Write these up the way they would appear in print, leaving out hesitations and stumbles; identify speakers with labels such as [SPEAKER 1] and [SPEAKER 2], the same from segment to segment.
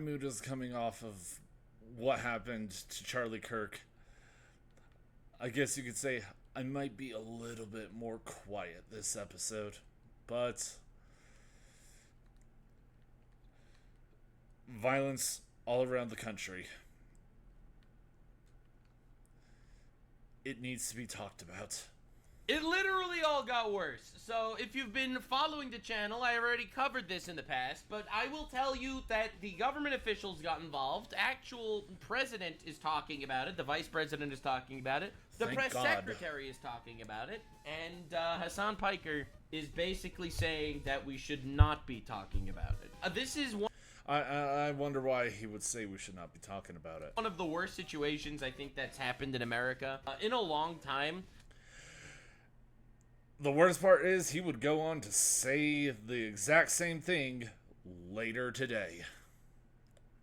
[SPEAKER 1] mood is coming off of what happened to Charlie Kirk. I guess you could say I might be a little bit more quiet this episode, but violence all around the country. It needs to be talked about.
[SPEAKER 2] It literally all got worse. So if you've been following the channel, I already covered this in the past, but I will tell you that the government officials got involved. Actual president is talking about it. The vice president is talking about it. The press secretary is talking about it. And Hassan Piker is basically saying that we should not be talking about it. This is one...
[SPEAKER 1] I wonder why he would say we should not be talking about it.
[SPEAKER 2] One of the worst situations I think that's happened in America in a long time.
[SPEAKER 1] The worst part is he would go on to say the exact same thing later today.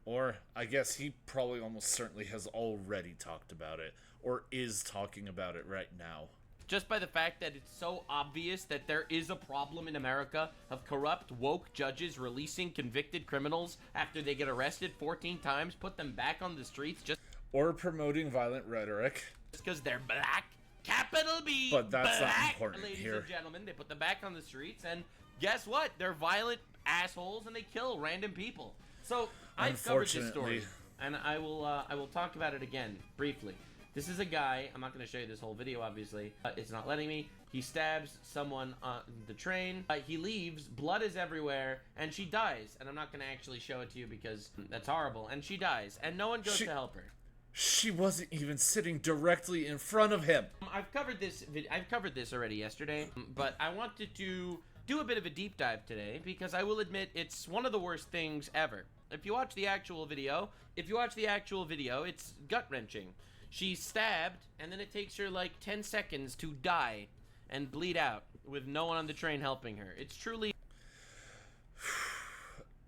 [SPEAKER 1] Or I guess he probably almost certainly has already talked about it, or is talking about it right now.
[SPEAKER 2] Just by the fact that it's so obvious that there is a problem in America of corrupt, woke judges releasing convicted criminals after they get arrested 14 times, put them back on the streets just...
[SPEAKER 1] Or promoting violent rhetoric.
[SPEAKER 2] Just because they're black. Capital B,
[SPEAKER 1] but that's
[SPEAKER 2] black,
[SPEAKER 1] not important
[SPEAKER 2] ladies
[SPEAKER 1] here.
[SPEAKER 2] and gentlemen. They put them back on the streets, and guess what? They're violent assholes, and they kill random people. So I've covered this story, and I will talk about it again briefly. This is a guy. I'm not going to show you this whole video, obviously. It's not letting me. He stabs someone on the train. He leaves. Blood is everywhere, and she dies. And I'm not going to actually show it to you because that's horrible. And she dies, and no one goes to help her.
[SPEAKER 1] She wasn't even sitting directly in front of him.
[SPEAKER 2] I've covered this already yesterday, but I wanted to do a bit of a deep dive today because I will admit it's one of the worst things ever. If you watch the actual video, it's gut-wrenching. She's stabbed, and then it takes her like 10 seconds to die and bleed out with no one on the train helping her. It's truly...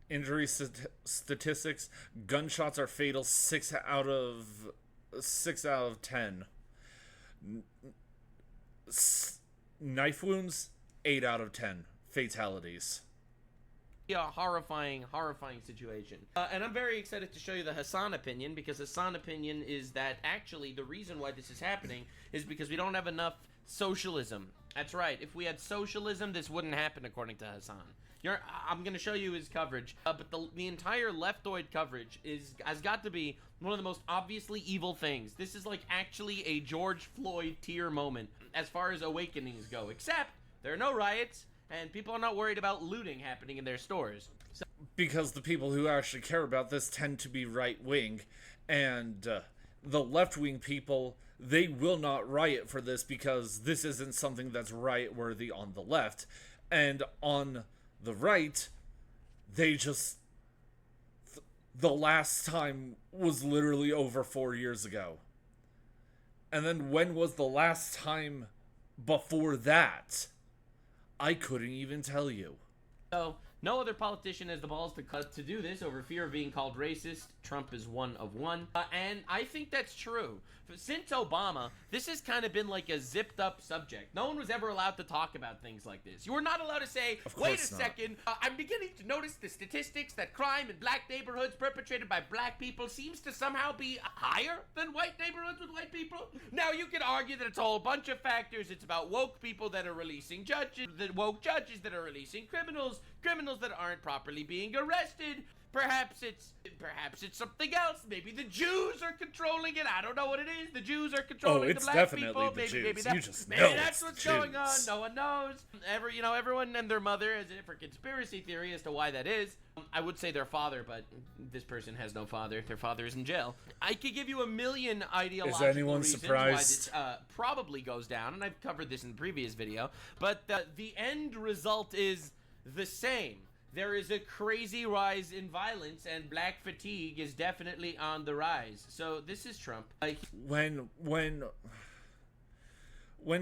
[SPEAKER 1] Injury statistics: gunshots are fatal 6 out of 10. Knife wounds 8 out of 10 fatalities.
[SPEAKER 2] Yeah, horrifying situation. And I'm very excited to show you the Hassan opinion, because Hassan opinion is that actually the reason why this is happening is because we don't have enough socialism. That's right. If we had socialism, this wouldn't happen, according to Hassan. I'm going to show you his coverage, but the entire leftoid coverage has got to be one of the most obviously evil things. This is like actually a George Floyd tier moment as far as awakenings go, except there are no riots and people are not worried about looting happening in their stores. So
[SPEAKER 1] because the people who actually care about this tend to be right-wing, and the left-wing people, they will not riot for this because this isn't something that's riot-worthy on the left. And on the right, they just... the last time was literally over 4 years ago. And then when was the last time before that? I couldn't even tell you.
[SPEAKER 2] So, no other politician has the balls to do this over fear of being called racist. Trump is one of one. And I think that's true. Since Obama, this has kind of been like a zipped up subject. No one was ever allowed to talk about things like this. You were not allowed to say, wait a second, I'm beginning to notice the statistics that crime in black neighborhoods perpetrated by black people seems to somehow be higher than white neighborhoods with white people. Now, you could argue that it's a whole bunch of factors. It's about woke people that are releasing judges, woke judges that are releasing criminals that aren't properly being arrested. Perhaps it's something else. Maybe the Jews are controlling it. I don't know what it is. The Jews are controlling the black people. Maybe that's what's going on. No one knows. Everyone and their mother has a different conspiracy theory as to why that is. I would say their father, but this person has no father. Their father is in jail. I could give you a million ideological reasons why this probably goes down, and I've covered this in the previous video. But the end result is the same. There is a crazy rise in violence, and black fatigue is definitely on the rise. So this is Trump.
[SPEAKER 1] When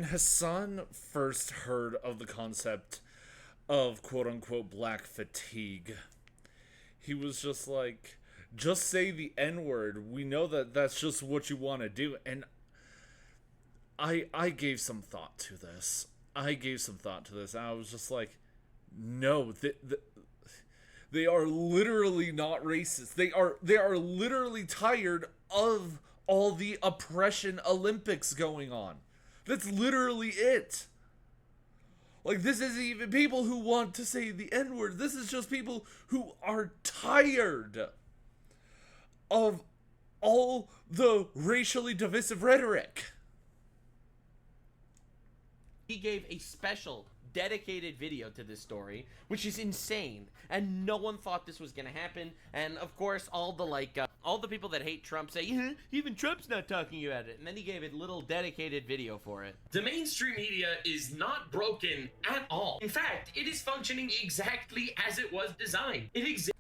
[SPEAKER 1] Hassan first heard of the concept of quote-unquote black fatigue, he was just like, just say the N-word. We know that that's just what you want to do. And I gave some thought to this. I was just like, no, They are literally not racist. They are literally tired of all the oppression Olympics going on. That's literally it. Like, this isn't even people who want to say the N-word. This is just people who are tired of all the racially divisive rhetoric.
[SPEAKER 2] He gave a special dedicated video to this story, which is insane, and no one thought this was gonna happen. And of course, all the people that hate Trump say, even Trump's not talking about it, and then he gave a little dedicated video for it.
[SPEAKER 3] The mainstream media is not broken at all. In fact, it is functioning exactly as it was designed. It exists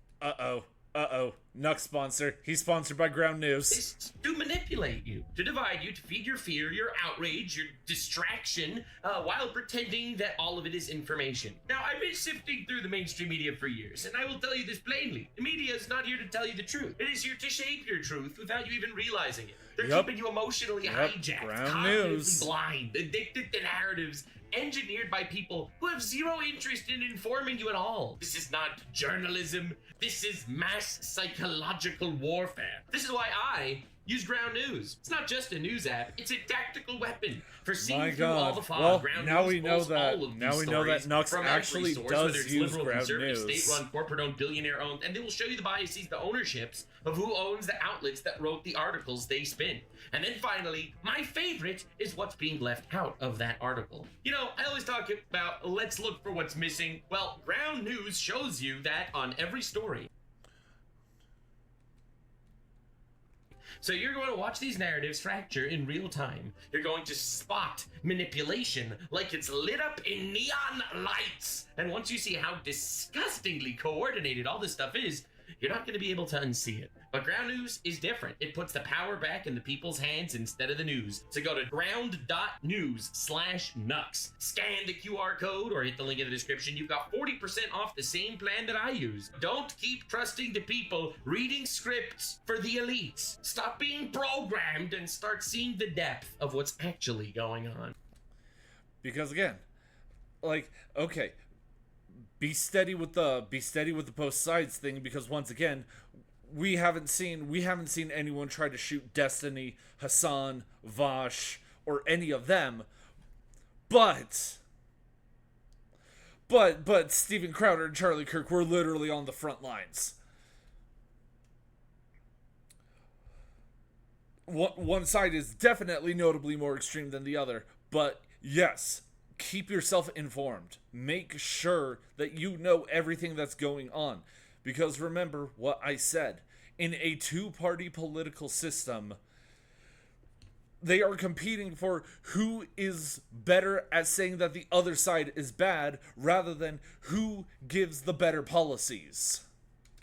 [SPEAKER 1] Nux sponsor. He's sponsored by Ground News.
[SPEAKER 3] is to manipulate you, to divide you, to feed your fear, your outrage, your distraction, while pretending that all of it is information. Now, I've been sifting through the mainstream media for years, and I will tell you this plainly. The media is not here to tell you the truth. It is here to shape your truth without you even realizing it. They're keeping you emotionally hijacked,
[SPEAKER 1] Ground
[SPEAKER 3] cognitively
[SPEAKER 1] News.
[SPEAKER 3] blind, addicted to narratives engineered by people who have zero interest in informing you at all. This is not journalism. This is mass psychological warfare. This is why I use Ground News. It's not just a news app. It's a tactical weapon for seeing through all the fog.
[SPEAKER 1] Well,
[SPEAKER 3] Ground
[SPEAKER 1] now
[SPEAKER 3] News
[SPEAKER 1] we know
[SPEAKER 3] pulls
[SPEAKER 1] that.
[SPEAKER 3] all of
[SPEAKER 1] Now
[SPEAKER 3] these
[SPEAKER 1] we know that
[SPEAKER 3] stories
[SPEAKER 1] Nux
[SPEAKER 3] from every
[SPEAKER 1] actually
[SPEAKER 3] source, whether
[SPEAKER 1] does
[SPEAKER 3] it's
[SPEAKER 1] use
[SPEAKER 3] liberal,
[SPEAKER 1] Ground
[SPEAKER 3] conservative,
[SPEAKER 1] News.
[SPEAKER 3] state-run, corporate-owned, billionaire-owned, and they will show you the biases, the ownerships of who owns the outlets that wrote the articles they spin. And then finally, my favorite is what's being left out of that article. You know, I always talk about let's look for what's missing. Well, Ground News shows you that on every story. So you're going to watch these narratives fracture in real time. You're going to spot manipulation like it's lit up in neon lights. And once you see how disgustingly coordinated all this stuff is, you're not going to be able to unsee it. But Ground News is different. It puts the power back in the people's hands instead of the news. So go to ground.news/Nux. Scan the QR code or hit the link in the description. You've got 40% off the same plan that I use. Don't keep trusting the people reading scripts for the elites. Stop being programmed and start seeing the depth of what's actually going on.
[SPEAKER 1] Because again, like, okay, be steady with the both sides thing, because once again, we haven't seen anyone try to shoot Destiny, Hassan, Vosh, or any of them. But Steven Crowder and Charlie Kirk were literally on the front lines. One side is definitely notably more extreme than the other, but yes, keep yourself informed. Make sure that you know everything that's going on. Because remember what I said, in a two-party political system, they are competing for who is better at saying that the other side is bad, rather than who gives the better policies.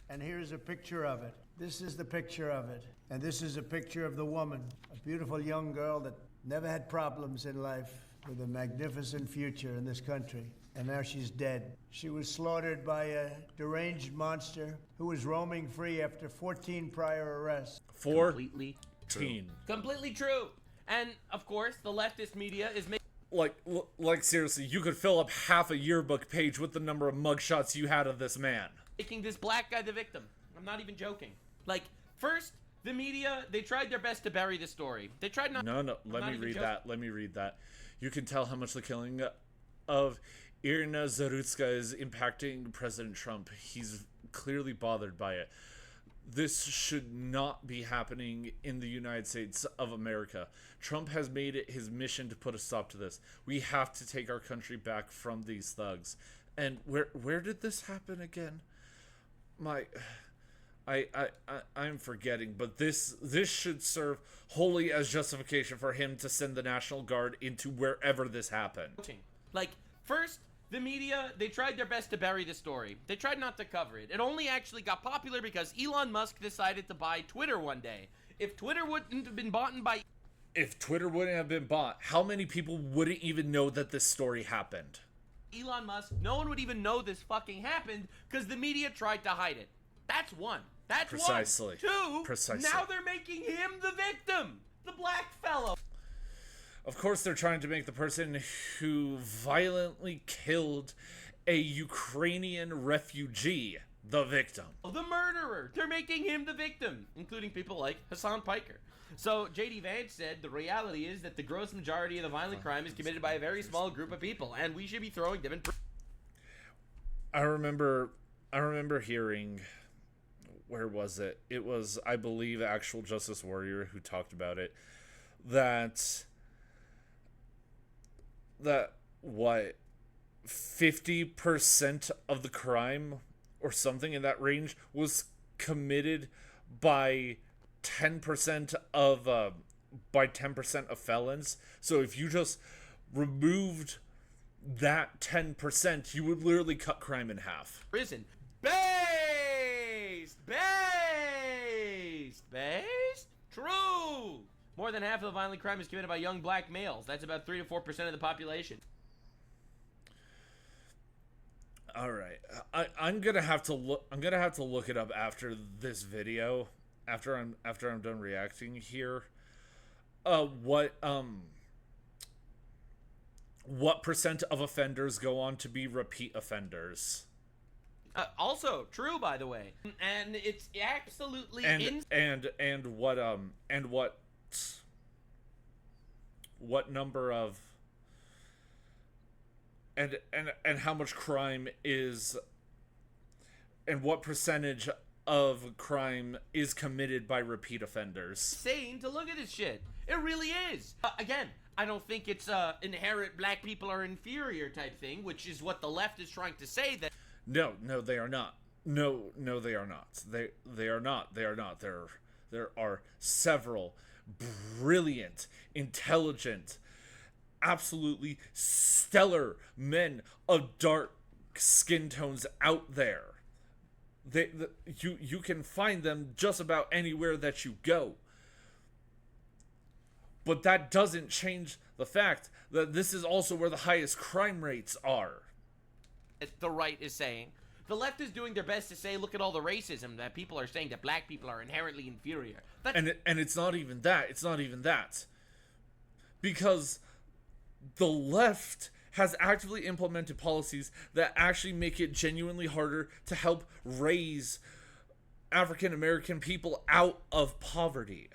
[SPEAKER 4] And here's a picture of it. This is the picture of it. And this is a picture of the woman, a beautiful young girl that never had problems in life, with a magnificent future in this country. And now she's dead. She was slaughtered by a deranged monster who was roaming free after 14 prior arrests.
[SPEAKER 2] Completely
[SPEAKER 1] true.
[SPEAKER 2] Completely true. And of course, the leftist media is making
[SPEAKER 1] seriously, you could fill up half a yearbook page with the number of mugshots you had of this man.
[SPEAKER 2] making this black guy the victim. I'm not even joking. Like, first, the media, they tried their best to bury the story. They tried not...
[SPEAKER 1] No, let me read that. You can tell how much the killing of Irina Zarutska is impacting President Trump. He's clearly bothered by it. This should not be happening in the United States of America. Trump has made it his mission to put a stop to this. We have to take our country back from these thugs. And where did this happen again? I'm forgetting, but this should serve wholly as justification for him to send the National Guard into wherever this happened.
[SPEAKER 2] Like, first, the media, they tried their best to bury the story. They tried not to cover it. It only actually got popular because Elon Musk decided to buy Twitter one day. If Twitter wouldn't have been bought, how many people wouldn't even know that this story happened? Elon Musk, no one would even know this fucking happened because the media tried to hide it. That's one. That's
[SPEAKER 1] Precisely.
[SPEAKER 2] one. Two,
[SPEAKER 1] Precisely.
[SPEAKER 2] now they're making him the victim. The black fellow.
[SPEAKER 1] Of course they're trying to make the person who violently killed a Ukrainian refugee the victim.
[SPEAKER 2] The murderer. They're making him the victim, including people like Hassan Piker. So JD Vance said the reality is that the gross majority of the violent crime is committed by a very small group of people, and we should be throwing them in prison.
[SPEAKER 1] I remember hearing, where was it? It was, I believe, Actual Justice Warrior who talked about it, that what, 50% of the crime or something in that range was committed by 10% of felons. So if you just removed that 10%, you would literally cut crime in half.
[SPEAKER 2] Prison. Based! True! More than half of the violent crime is committed by young black males. That's about 3 to 4% of the population.
[SPEAKER 1] All right, I'm gonna have to look it up after this video, after I'm done reacting here. What percent of offenders go on to be repeat offenders?
[SPEAKER 2] Also true, by the way, and it's absolutely
[SPEAKER 1] what number of and how much crime is, and what percentage of crime is committed by repeat offenders?
[SPEAKER 2] Insane to look at this shit. It really is. Again, I don't think it's inherent black people are inferior type thing, which is what the left is trying to say. That
[SPEAKER 1] no, they are not. No, they are not. They are not. They are not. There are several brilliant, intelligent, absolutely stellar men of dark skin tones out there. You can find them just about anywhere that you go. But that doesn't change the fact that this is also where the highest crime rates are.
[SPEAKER 2] The right is saying. The left is doing their best to say, look at all the racism that people are saying that black people are inherently inferior.
[SPEAKER 1] And it's not even that. It's not even that. Because the left has actively implemented policies that actually make it genuinely harder to help raise African American people out of poverty.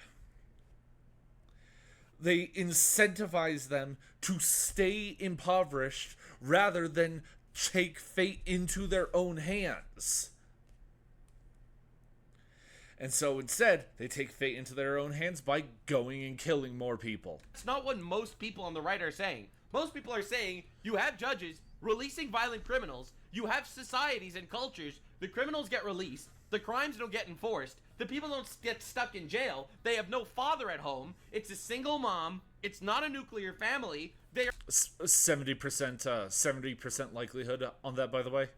[SPEAKER 1] They incentivize them to stay impoverished rather than take fate into their own hands. And so instead, they take fate into their own hands by going and killing more people.
[SPEAKER 2] It's not what most people on the right are saying. Most people are saying you have judges releasing violent criminals, you have societies and cultures, the criminals get released, the crimes don't get enforced, the people don't get stuck in jail, they have no father at home, it's a single mom, it's not a nuclear family, they are
[SPEAKER 1] 70% likelihood on that, by the way?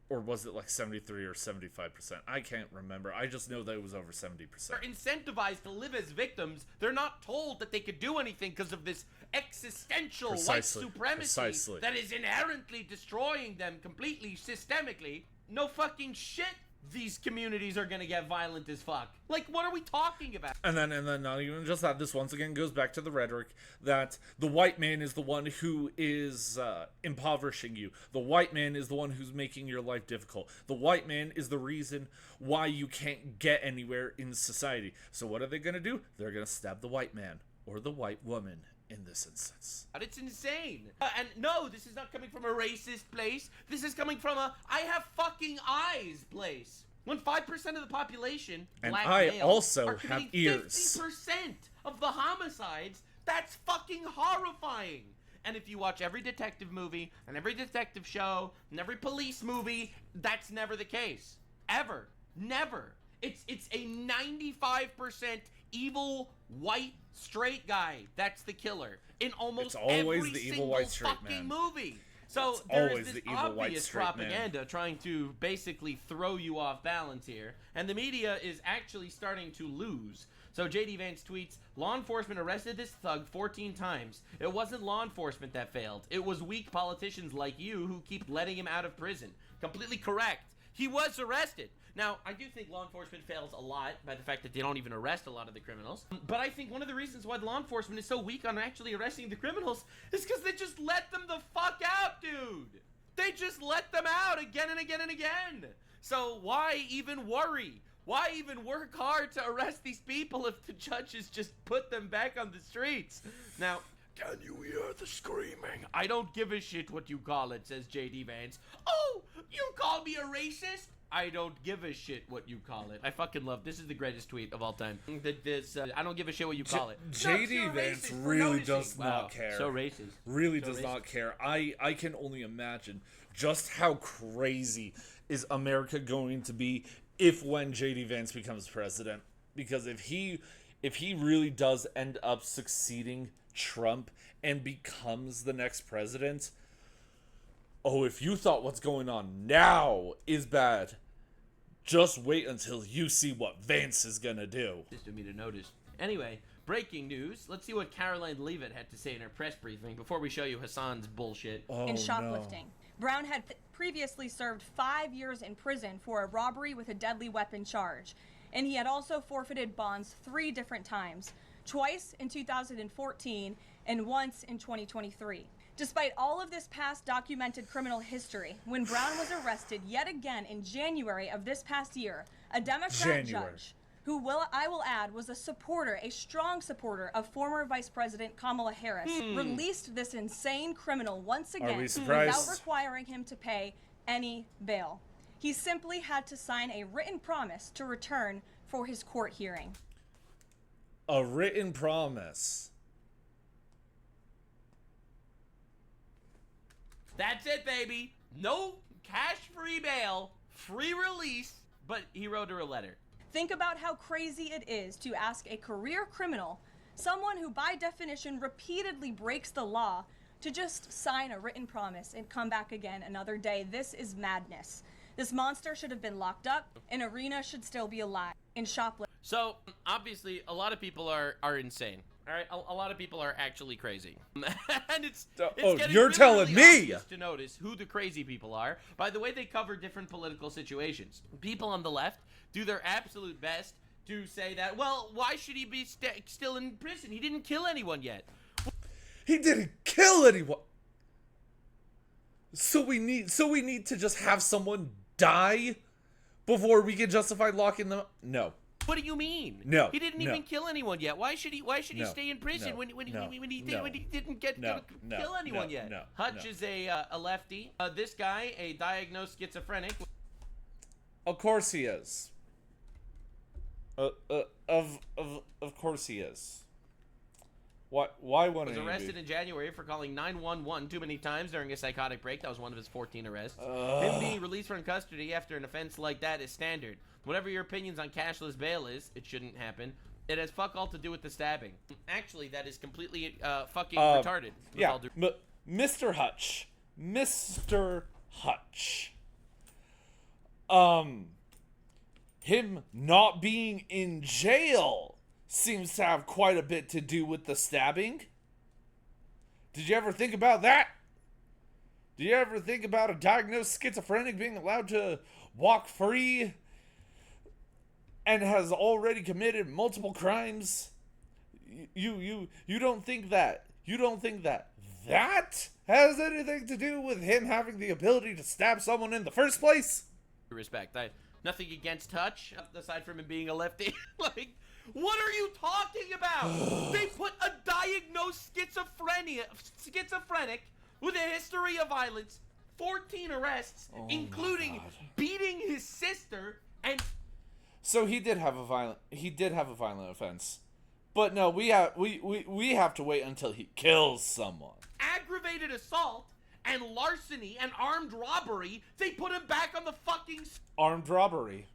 [SPEAKER 1] Or was it like 73 or 75%? I can't remember. I just know that it was over 70%.
[SPEAKER 2] They're incentivized to live as victims. They're not told that they could do anything because of this existential white supremacy that is inherently destroying them completely, systemically. No fucking shit. These communities are gonna get violent as fuck. Like, what are we talking about?
[SPEAKER 1] And then not even just that, this once again goes back to the rhetoric that the white man is the one who is impoverishing you. The white man is the one who's making your life difficult. The white man is the reason why you can't get anywhere in society. So what are they gonna do? They're gonna stab the white man, or the white woman in this instance.
[SPEAKER 2] But it's insane. And no, this is not coming from a racist place. This is coming from a I have fucking eyes place. When 5% of the population,
[SPEAKER 1] and
[SPEAKER 2] black
[SPEAKER 1] I
[SPEAKER 2] males,
[SPEAKER 1] also
[SPEAKER 2] are
[SPEAKER 1] have
[SPEAKER 2] committing
[SPEAKER 1] ears.
[SPEAKER 2] 50% of the homicides, that's fucking horrifying. And if you watch every detective movie and every detective show and every police movie, that's never the case. Ever. Never. It's a 95% evil white straight guy that's the killer in almost every single fucking movie. So there is this obvious propaganda trying to basically throw you off balance here, and the media is actually starting to lose. So JD Vance tweets, law enforcement arrested this thug 14 times. It wasn't law enforcement that failed. It was weak politicians like you who keep letting him out of prison. Completely correct. He was arrested. Now, I do think law enforcement fails a lot by the fact that they don't even arrest a lot of the criminals. But I think one of the reasons why law enforcement is so weak on actually arresting the criminals is because they just let them the fuck out, dude. They just let them out again and again and again. So why even worry? Why even work hard to arrest these people if the judges just put them back on the streets? Now, can you hear the screaming? I don't give a shit what you call it, says J.D. Vance. Oh, you call me a racist? I don't give a shit what you call it. I fucking love this. Is the greatest tweet of all time. I don't give a shit what you call it.
[SPEAKER 1] J.D. Vance really does not care.
[SPEAKER 2] So racist.
[SPEAKER 1] Really does not care. I can only imagine just how crazy is America going to be when J.D. Vance becomes president. Because if he really does end up succeeding Trump and becomes the next president, oh, if you thought what's going on now is bad, just wait until you see what Vance is gonna do.
[SPEAKER 2] Just for me to notice. Anyway, breaking news. Let's see what Caroline Leavitt had to say in her press briefing before we show you Hassan's bullshit.
[SPEAKER 1] Oh,
[SPEAKER 5] in shoplifting.
[SPEAKER 1] No.
[SPEAKER 5] Brown had previously served 5 years in prison for a robbery with a deadly weapon charge, and he had also forfeited bonds 3 different times, twice in 2014 and once in 2023. Despite all of this past documented criminal history, when Brown was arrested yet again in January of this past year, a Democrat judge, who I will add was a strong supporter of former Vice President Kamala Harris, released this insane criminal once again without requiring him to pay any bail. He simply had to sign a written promise to return for his court hearing.
[SPEAKER 1] A written promise.
[SPEAKER 2] That's it, baby. No cash-free bail, free release, but he wrote her a letter.
[SPEAKER 5] Think about how crazy it is to ask a career criminal, someone who by definition repeatedly breaks the law, to just sign a written promise and come back again another day. This is madness. This monster should have been locked up, and Arena should still be alive in shoplifting.
[SPEAKER 2] So, obviously, a lot of people are insane. All right, a lot of people are actually crazy, and it's getting
[SPEAKER 1] you're
[SPEAKER 2] really,
[SPEAKER 1] telling
[SPEAKER 2] really
[SPEAKER 1] me
[SPEAKER 2] obvious to notice who the crazy people are by the way they cover different political situations. People on the left do their absolute best to say that, well, why should he be still in prison? He didn't kill anyone yet.
[SPEAKER 1] He didn't kill anyone. So we need to just have someone die before we can justify locking them up? No.
[SPEAKER 2] What do you mean?
[SPEAKER 1] No.
[SPEAKER 2] He didn't even kill anyone yet. Why should he stay in prison when he didn't kill anyone yet? Hutch is a lefty. This guy, a diagnosed schizophrenic.
[SPEAKER 1] Of course he is. Of course he is. Why wouldn't he
[SPEAKER 2] was arrested in January for calling 911 too many times during a psychotic break. That was one of his 14 arrests. Him being released from custody after an offense like that is standard. Whatever your opinions on cashless bail is, it shouldn't happen. It has fuck all to do with the stabbing. Actually, that is completely fucking retarded.
[SPEAKER 1] Yeah, Mr. Hutch. Him not being in jail seems to have quite a bit to do with the stabbing. Did you ever think about that? Did you ever think about a diagnosed schizophrenic being allowed to walk free and has already committed multiple crimes? You don't think that that has anything to do with him having the ability to stab someone in the first place?
[SPEAKER 2] Respect. Nothing against Hutch, aside from him being a lefty. Like, what are you talking about? They put a diagnosed schizophrenic with a history of violence, 14 arrests, including beating his sister, and
[SPEAKER 1] so he did have a violent offense. But no, we have to wait until he kills someone.
[SPEAKER 2] Aggravated assault and larceny and armed robbery. They put him back on the fucking
[SPEAKER 1] armed robbery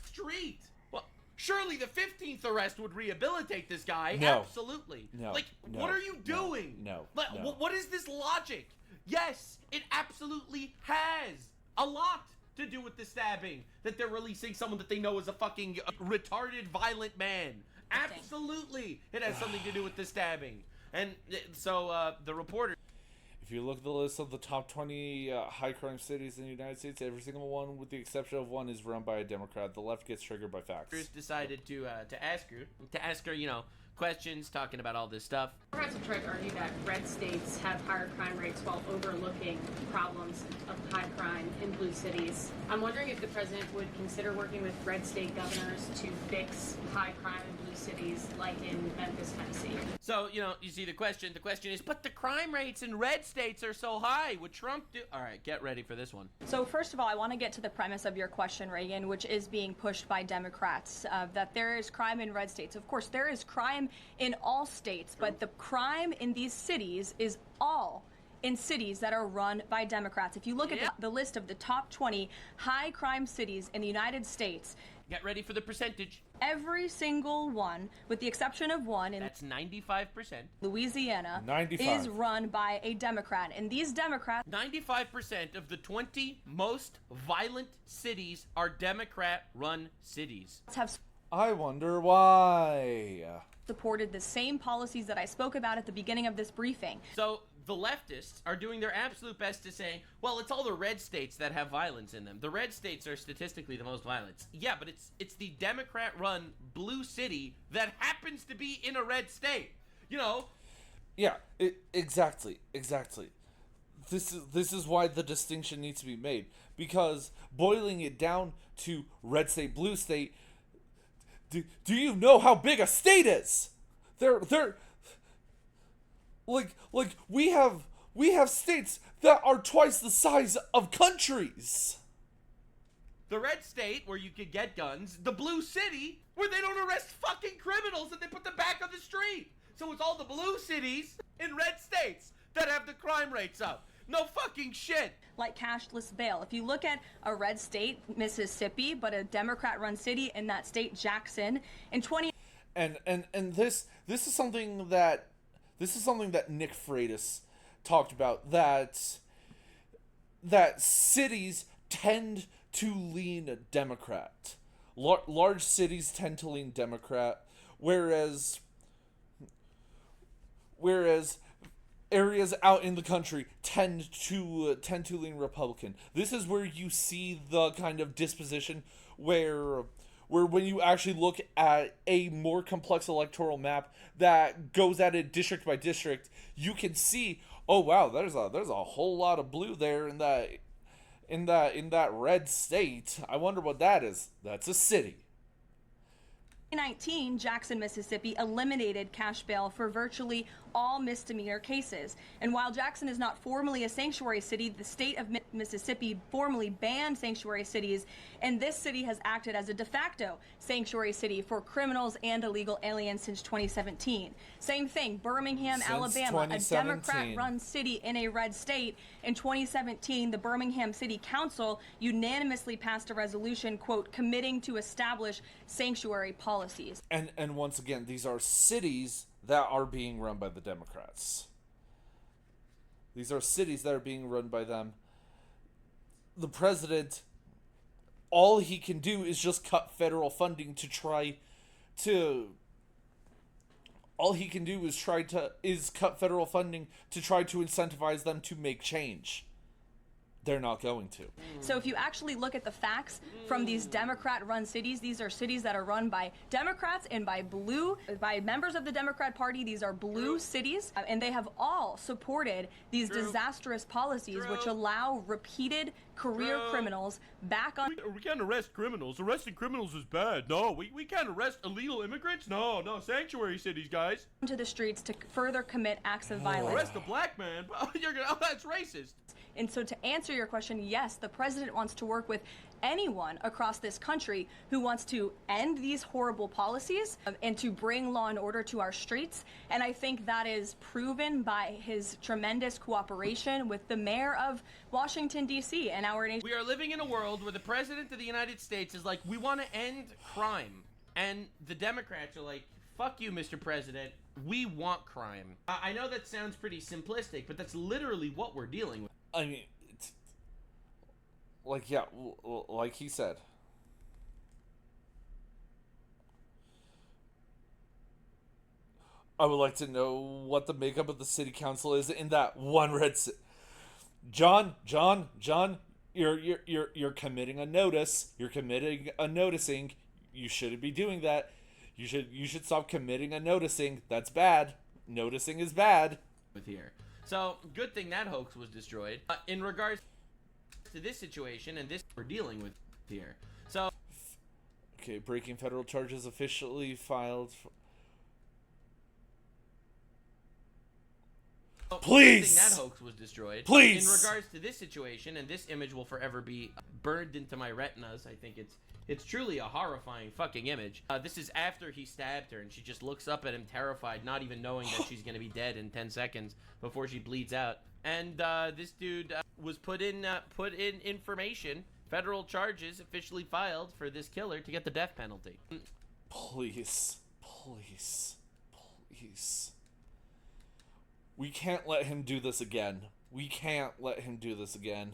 [SPEAKER 2] street. Well, surely the 15th arrest would rehabilitate this guy.
[SPEAKER 1] No.
[SPEAKER 2] Absolutely.
[SPEAKER 1] No.
[SPEAKER 2] What are you doing?
[SPEAKER 1] No.
[SPEAKER 2] What is this logic? Yes, it absolutely has a lot to do with the stabbing, that they're releasing someone that they know is a fucking retarded, violent man. Absolutely, it has something to do with the stabbing. And so the reporter.
[SPEAKER 1] If you look at the list of the top 20 high crime cities in the United States, every single one, with the exception of one, is run by a Democrat. The left gets triggered by facts.
[SPEAKER 2] Decided to ask her, questions, talking about all this stuff.
[SPEAKER 6] Democrats have tried to argue that red states have higher crime rates while overlooking problems of high crime in blue cities. I'm wondering if the president would consider working with red state governors to fix high crime in blue cities, like in Memphis, Tennessee.
[SPEAKER 2] So, you see the question. The question is, but the crime rates in red states are so high. Would Trump do... All right, get ready for this one.
[SPEAKER 5] So first of all, I want to get to the premise of your question, Reagan, which is being pushed by Democrats, that there is crime in red states. Of course, there is crime in all states, but the crime in these cities is all in cities that are run by Democrats. If you look at the list of the top 20 high crime cities in the United States,
[SPEAKER 2] get ready for the percentage.
[SPEAKER 5] Every single one, with the exception of one in
[SPEAKER 2] that's 95%.
[SPEAKER 5] Louisiana,
[SPEAKER 1] 95.
[SPEAKER 5] is run by a Democrat. And these Democrats,
[SPEAKER 2] 95% of the 20 most violent cities are Democrat-run cities.
[SPEAKER 5] have
[SPEAKER 1] I wonder why.
[SPEAKER 5] supported the same policies that I spoke about at the beginning of this briefing.
[SPEAKER 2] So the leftists are doing their absolute best to say, well, it's all the red states that have violence in them. The red states are statistically the most violent. Yeah, but it's the Democrat-run blue city that happens to be in a red state.
[SPEAKER 1] Yeah, exactly. This is why the distinction needs to be made, because boiling it down to red state, blue state, do you know how big a state is? They're like we have states that are twice the size of countries.
[SPEAKER 2] The red state, where you could get guns. The blue city, where they don't arrest fucking criminals and they put them back on the street. So it's all the blue cities in red states that have the crime rates up. No fucking shit.
[SPEAKER 5] Like cashless bail. If you look at a red state, Mississippi, but a Democrat-run city in that state, Jackson, in 20...
[SPEAKER 1] And this is something that Nick Freitas talked about, that cities tend to lean Democrat. Large cities tend to lean Democrat, whereas areas out in the country tend to lean Republican. This is where you see the kind of disposition where when you actually look at a more complex electoral map that goes at it district by district, you can see, oh wow, there's a whole lot of blue there in that red state. I wonder what that is. That's a city.
[SPEAKER 5] 2019, Jackson, Mississippi eliminated cash bail for virtually all misdemeanor cases. And while Jackson is not formally a sanctuary city, the state of Mississippi formally banned sanctuary cities, and this city has acted as a de facto sanctuary city for criminals and illegal aliens since 2017. Same thing, Birmingham,
[SPEAKER 1] Since
[SPEAKER 5] Alabama, a
[SPEAKER 1] 2017.
[SPEAKER 5] Democrat-run city in a red state. In 2017, the Birmingham City Council unanimously passed a resolution, quote, committing to establish sanctuary policies.
[SPEAKER 1] And once again, these are cities that are being run by the Democrats. These are cities that are being run by them. The president, all he can do is just cut federal funding to try to... All he can do is cut federal funding to try to incentivize them to make change. They're not going to.
[SPEAKER 5] So if you actually look at the facts from these Democrat-run cities, these are cities that are run by Democrats and by members of the Democrat Party. These are blue cities, and they have all supported these disastrous policies which allow repeated career criminals back on...
[SPEAKER 2] We can't arrest criminals. Arresting criminals is bad. No, we can't arrest illegal immigrants. No, sanctuary cities, guys.
[SPEAKER 5] ...to the streets to further commit acts of violence.
[SPEAKER 2] Arrest a black man? That's racist.
[SPEAKER 5] And so to answer your question, yes, the president wants to work with anyone across this country who wants to end these horrible policies and to bring law and order to our streets. And I think that is proven by his tremendous cooperation with the mayor of Washington, D.C. and our nation.
[SPEAKER 2] We are living in a world where the president of the United States is like, we want to end crime. And the Democrats are like, fuck you, Mr. President. We want crime. I know that sounds pretty simplistic, but that's literally what we're dealing with.
[SPEAKER 1] I mean, like he said. I would like to know what the makeup of the city council is in that one red city. John, you're committing a notice. You're committing a noticing. You shouldn't be doing that. You should stop committing and noticing. That's bad. Noticing is bad.
[SPEAKER 2] With here. So, good thing that hoax was destroyed. In regards to this situation and this we're dealing with here. So,
[SPEAKER 1] okay, breaking federal charges officially filed. Please!
[SPEAKER 2] Good thing that hoax was destroyed.
[SPEAKER 1] Please!
[SPEAKER 2] In regards to this situation, and this image will forever be burned into my retinas. I think it's truly a horrifying fucking image. This is after he stabbed her, and she just looks up at him terrified, not even knowing that she's gonna be dead in 10 seconds before she bleeds out. And this dude was put in information, federal charges officially filed for this killer to get the death penalty.
[SPEAKER 1] Please, please, please. We can't let him do this again. We can't let him do this again.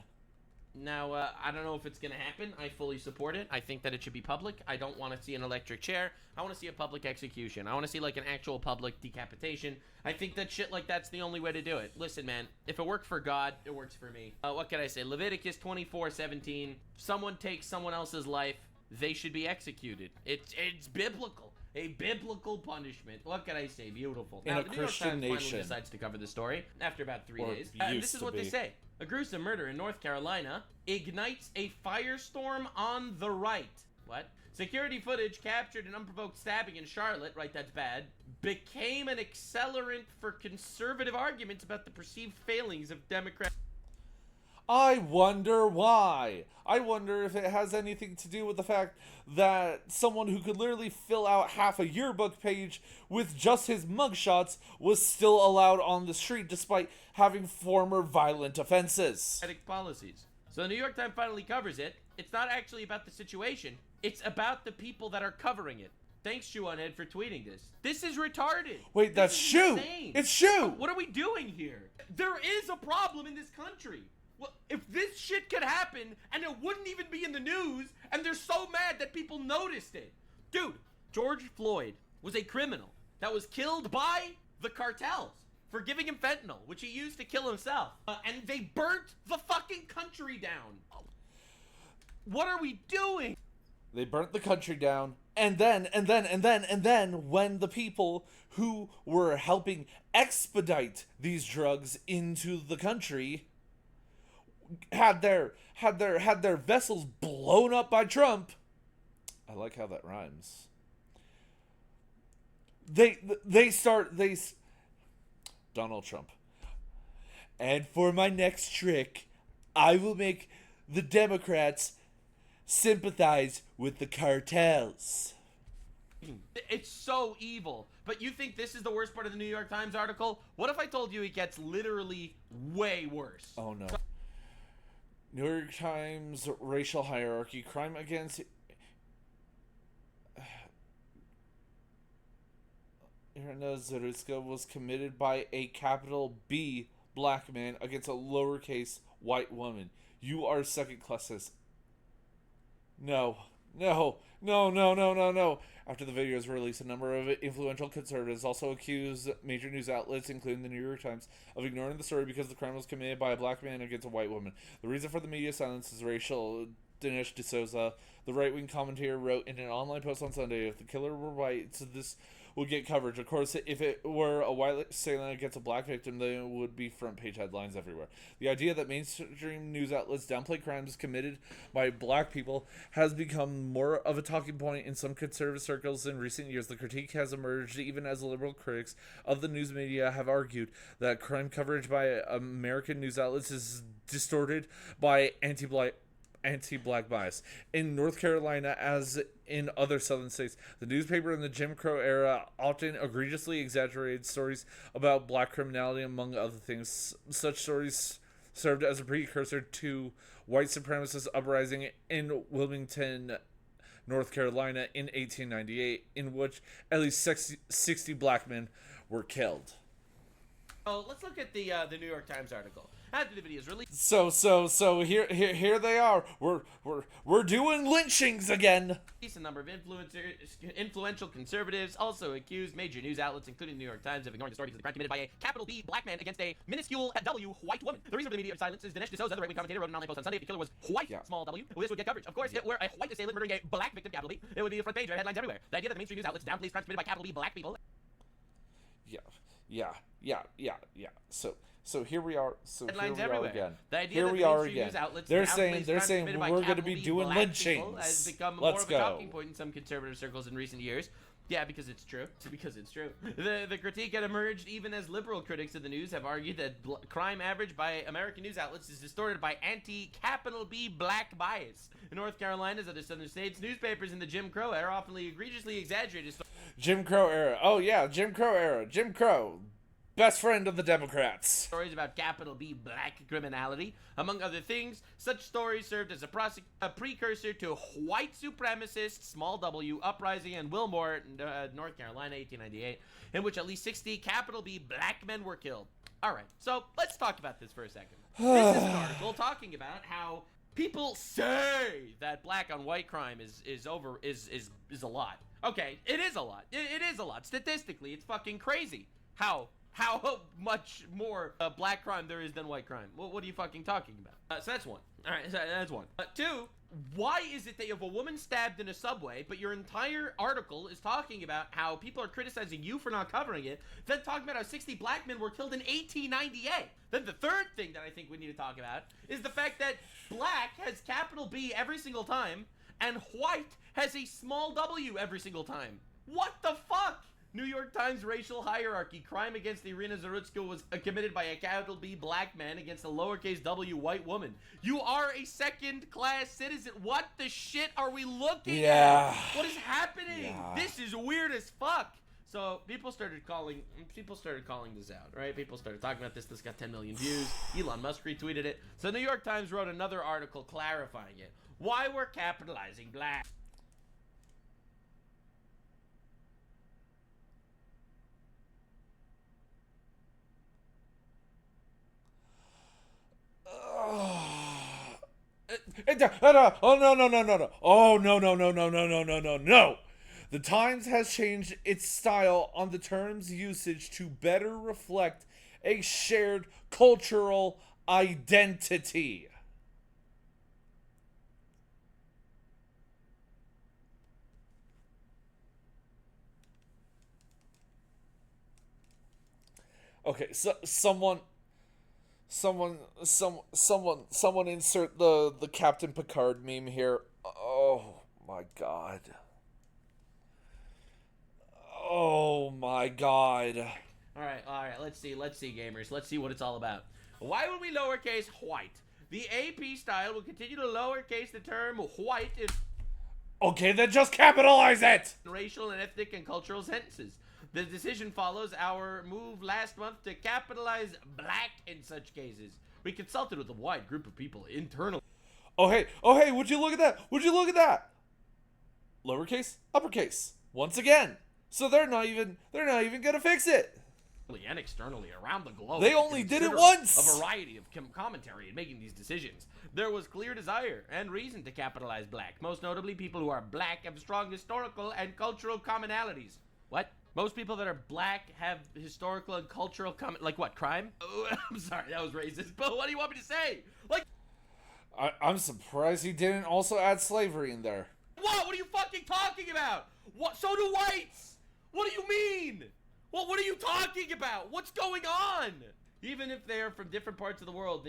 [SPEAKER 2] Now, I don't know if it's going to happen. I fully support it. I think that it should be public. I don't want to see an electric chair. I want to see a public execution. I want to see, like, an actual public decapitation. I think that shit like that's the only way to do it. Listen, man, if it worked for God, it works for me. What can I say? Leviticus 24:17. If someone takes someone else's life, they should be executed. It's biblical. A biblical punishment. What can I say? Beautiful.
[SPEAKER 1] In
[SPEAKER 2] now,
[SPEAKER 1] a
[SPEAKER 2] the New York
[SPEAKER 1] Christian
[SPEAKER 2] Times
[SPEAKER 1] nation.
[SPEAKER 2] finally decides to cover the story after about 3
[SPEAKER 1] Or
[SPEAKER 2] days. And
[SPEAKER 1] used
[SPEAKER 2] this is
[SPEAKER 1] to
[SPEAKER 2] what they
[SPEAKER 1] be.
[SPEAKER 2] say. A gruesome murder in North Carolina ignites a firestorm on the right. What? Security footage captured an unprovoked stabbing in Charlotte, right, that's bad, became an accelerant for conservative arguments about the perceived failings of Democrats.
[SPEAKER 1] I wonder why. I wonder if it has anything to do with the fact that someone who could literally fill out half a yearbook page with just his mugshots was still allowed on the street despite having former violent offenses.
[SPEAKER 2] Policies. So the New York Times finally covers it. It's not actually about the situation. It's about the people that are covering it. Thanks, Chuanhead, for tweeting this. This is retarded.
[SPEAKER 1] Wait, that's
[SPEAKER 2] This is
[SPEAKER 1] Shu!
[SPEAKER 2] insane.
[SPEAKER 1] It's Shu!
[SPEAKER 2] What are we doing here? There is a problem in this country. Well, if this shit could happen and it wouldn't even be in the news, and they're so mad that people noticed it. Dude, George Floyd was a criminal that was killed by the cartels for giving him fentanyl, which he used to kill himself. And they burnt the fucking country down. What are we doing?
[SPEAKER 1] They burnt the country down, and then, when the people who were helping expedite these drugs into the country had their vessels blown up by Trump. I like how that rhymes. Donald Trump. And for my next trick, I will make the Democrats sympathize with the cartels.
[SPEAKER 2] It's so evil. But you think this is the worst part of the New York Times article? What if I told you it gets literally way worse?
[SPEAKER 1] Oh no. New York Times racial hierarchy, crime against Irina Zaruska was committed by a capital B black man against a lowercase white woman. You are second classist. No. After the video was released, a number of influential conservatives also accused major news outlets, including the New York Times, of ignoring the story because the crime was committed by a black man against a white woman. The reason for the media silence is racial. Dinesh D'Souza, the right-wing commentator, wrote in an online post on Sunday, if the killer were white, so this would get coverage. Of course, if it were a white assailant against a black victim, then it would be front-page headlines everywhere. The idea that mainstream news outlets downplay crimes committed by black people has become more of a talking point in some conservative circles in recent years. The critique has emerged even as liberal critics of the news media have argued that crime coverage by American news outlets is distorted by anti-black bias. In North Carolina, as in other southern states, the newspaper in the Jim Crow era often egregiously exaggerated stories about black criminality, among other things. Such stories served as a precursor to white supremacist uprising in Wilmington, North Carolina in 1898, in which at least 60 black men were killed.
[SPEAKER 2] Oh, let's look at the New York Times article. After the video is released,
[SPEAKER 1] So here they are. We're doing lynchings again.
[SPEAKER 2] a number of influential conservatives also accused major news outlets, including the New York Times, of ignoring the story because of the crime committed by a capital B black man against a minuscule W white woman. The reason for the immediate silence is Dinesh D'Souza, the right-wing commentator, wrote an online post on Sunday. If the killer was white, small W, this would get coverage. Of course, if it were a white assailant murdering a black victim, capital B, it would be the front page or headlines everywhere. The idea that the mainstream news outlets downplays crimes committed by capital B black people.
[SPEAKER 1] Yeah. So here we are. So
[SPEAKER 2] Headlines
[SPEAKER 1] here we
[SPEAKER 2] everywhere.
[SPEAKER 1] are again.
[SPEAKER 2] The idea
[SPEAKER 1] Here
[SPEAKER 2] that
[SPEAKER 1] we
[SPEAKER 2] the
[SPEAKER 1] are
[SPEAKER 2] mainstream
[SPEAKER 1] again.
[SPEAKER 2] news outlets
[SPEAKER 1] They're
[SPEAKER 2] downplays
[SPEAKER 1] saying
[SPEAKER 2] crimes committed by
[SPEAKER 1] we're going to
[SPEAKER 2] capital
[SPEAKER 1] be
[SPEAKER 2] B
[SPEAKER 1] doing
[SPEAKER 2] black people
[SPEAKER 1] lynchings.
[SPEAKER 2] has become more
[SPEAKER 1] Let's
[SPEAKER 2] of a
[SPEAKER 1] go.
[SPEAKER 2] talking point in some conservative circles in recent years. Yeah, because it's true. Because it's true. The critique had emerged even as liberal critics of the news have argued that crime average by American news outlets is distorted by anti-capital B black bias. In North Carolina, as other southern states, newspapers in the Jim Crow era often egregiously exaggerated
[SPEAKER 1] Jim Crow era. Oh yeah, Jim Crow era. Jim Crow, best friend of the Democrats.
[SPEAKER 2] stories about capital B black criminality. Among other things, such stories served as a precursor to white supremacist, small W, uprising in Wilmore, North Carolina, 1898, in which at least 60 capital B black men were killed. All right, so let's talk about this for a second. This is an article talking about how people say that black on white crime is a lot. Okay, it is a lot. It is a lot. Statistically, it's fucking crazy. How much more black crime there is than white crime? What are you fucking talking about? So that's one. All right, so that's one. Two, why is it that you have a woman stabbed in a subway, but your entire article is talking about how people are criticizing you for not covering it, then talking about how 60 black men were killed in 1898? Then the third thing that I think we need to talk about is the fact that black has capital B every single time, and white has a small W every single time. What the fuck? New York Times racial hierarchy. Crime against Irina Zarutska was committed by a capital B black man against a lowercase w white woman. You are a second-class citizen. What the shit are we looking at? What is happening? This is weird as fuck. So people started calling this out, right? People started talking about this. This got 10 million views. Elon Musk retweeted it. So New York Times wrote another article clarifying it. Why we're capitalizing black.
[SPEAKER 1] Oh no. Oh no. The Times has changed its style on the term's usage to better reflect a shared cultural identity. Okay, so someone insert the Captain Picard meme here. Oh my god. Oh my god.
[SPEAKER 2] All right, let's see, gamers. Let's see what it's all about. Why would we lowercase white? The AP style will continue to lowercase the term white in
[SPEAKER 1] Okay, then just capitalize it!
[SPEAKER 2] racial and ethnic and cultural sentences. The decision follows our move last month to capitalize black in such cases. We consulted with a wide group of people internally.
[SPEAKER 1] Oh hey, would you look at that? Lowercase, uppercase. Once again. So they're not even gonna fix it.
[SPEAKER 2] And externally around the globe.
[SPEAKER 1] They only did it once.
[SPEAKER 2] A variety of commentary in making these decisions. There was clear desire and reason to capitalize black. Most notably, people who are black have strong historical and cultural commonalities. What? Most people that are black have historical and cultural like what, crime? Oh, I'm sorry, that was racist, but what do you want me to say? Like,
[SPEAKER 1] I'm surprised he didn't also add slavery in there.
[SPEAKER 2] what? What are you fucking talking about? What? So do whites! What do you mean? What are you talking about? What's going on? Even if they are from different parts of the world,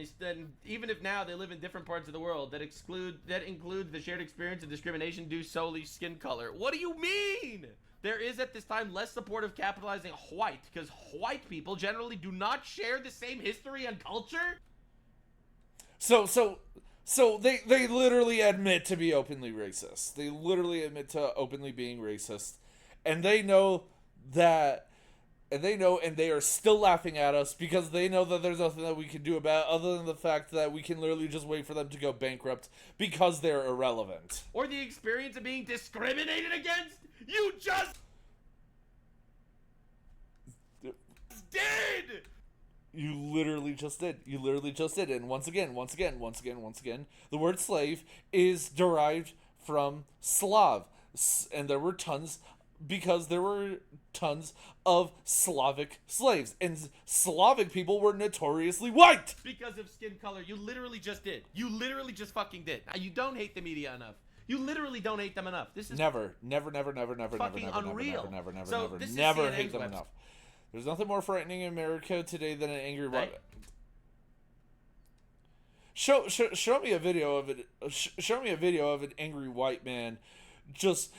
[SPEAKER 2] even if now they live in different parts of the world that include the shared experience of discrimination due solely skin color. What do you mean? There is at this time less support of capitalizing white because white people generally do not share the same history and culture.
[SPEAKER 1] So they literally admit to be openly racist. They literally admit to openly being racist, and they know that. And they are still laughing at us because they know that there's nothing that we can do about it other than the fact that we can literally just wait for them to go bankrupt because they're irrelevant.
[SPEAKER 2] Or the experience of being discriminated against? You just did!
[SPEAKER 1] You literally just did. You literally just did. And once again, the word slave is derived from Slav. And there were tons of Slavic slaves. And Slavic people were notoriously white.
[SPEAKER 2] Because of skin color. You literally just did. You literally just fucking did. You don't hate the media enough. You literally don't hate them enough. This is
[SPEAKER 1] never unreal.
[SPEAKER 2] So this is
[SPEAKER 1] never
[SPEAKER 2] CNN's
[SPEAKER 1] hate them
[SPEAKER 2] website.
[SPEAKER 1] enough. There's nothing more frightening in America today than an angry white. Show me a video of it. Show me a video of an angry white man just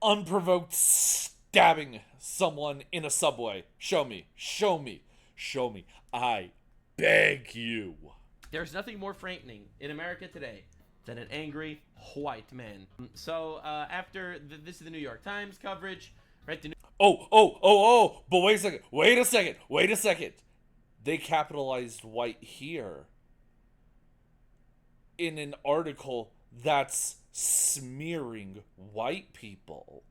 [SPEAKER 1] unprovoked stabbing someone in a subway. Show me. I beg you.
[SPEAKER 2] There's nothing more frightening in America today than an angry white man. So after this is the New York Times coverage, right?
[SPEAKER 1] But wait a second. They capitalized white here in an article that's smearing white people.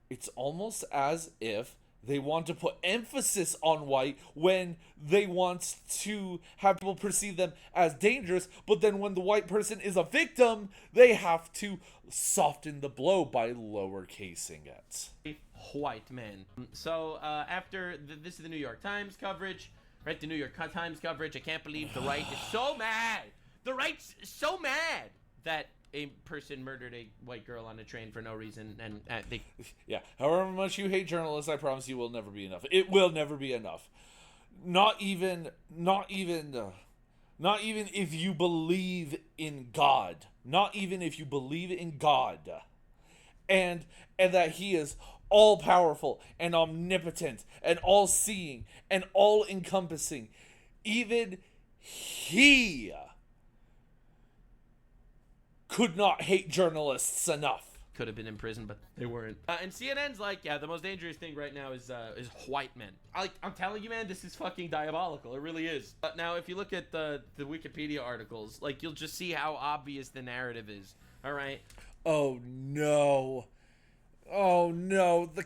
[SPEAKER 1] It's almost as if they want to put emphasis on white when they want to have people perceive them as dangerous, but then when the white person is a victim, they have to soften the blow by lowercasing it.
[SPEAKER 2] White man. So after this is the New York Times coverage, right? The New York Times coverage. I can't believe the right is so mad. The right's so mad that a person murdered a white girl on a train for no reason, and they...
[SPEAKER 1] Yeah, however much you hate journalists, I promise you will never be enough. It will never be enough. Not even if you believe in God. Not even if you believe in God. And that he is all-powerful and omnipotent and all-seeing and all-encompassing. Even he could not hate journalists enough.
[SPEAKER 2] Could have been in prison, but they weren't. And CNN's like, yeah, the most dangerous thing right now is white men. I'm telling you, man, this is fucking diabolical. It really is. But now, if you look at the Wikipedia articles, like, you'll just see how obvious the narrative is. All right.
[SPEAKER 1] Oh no! The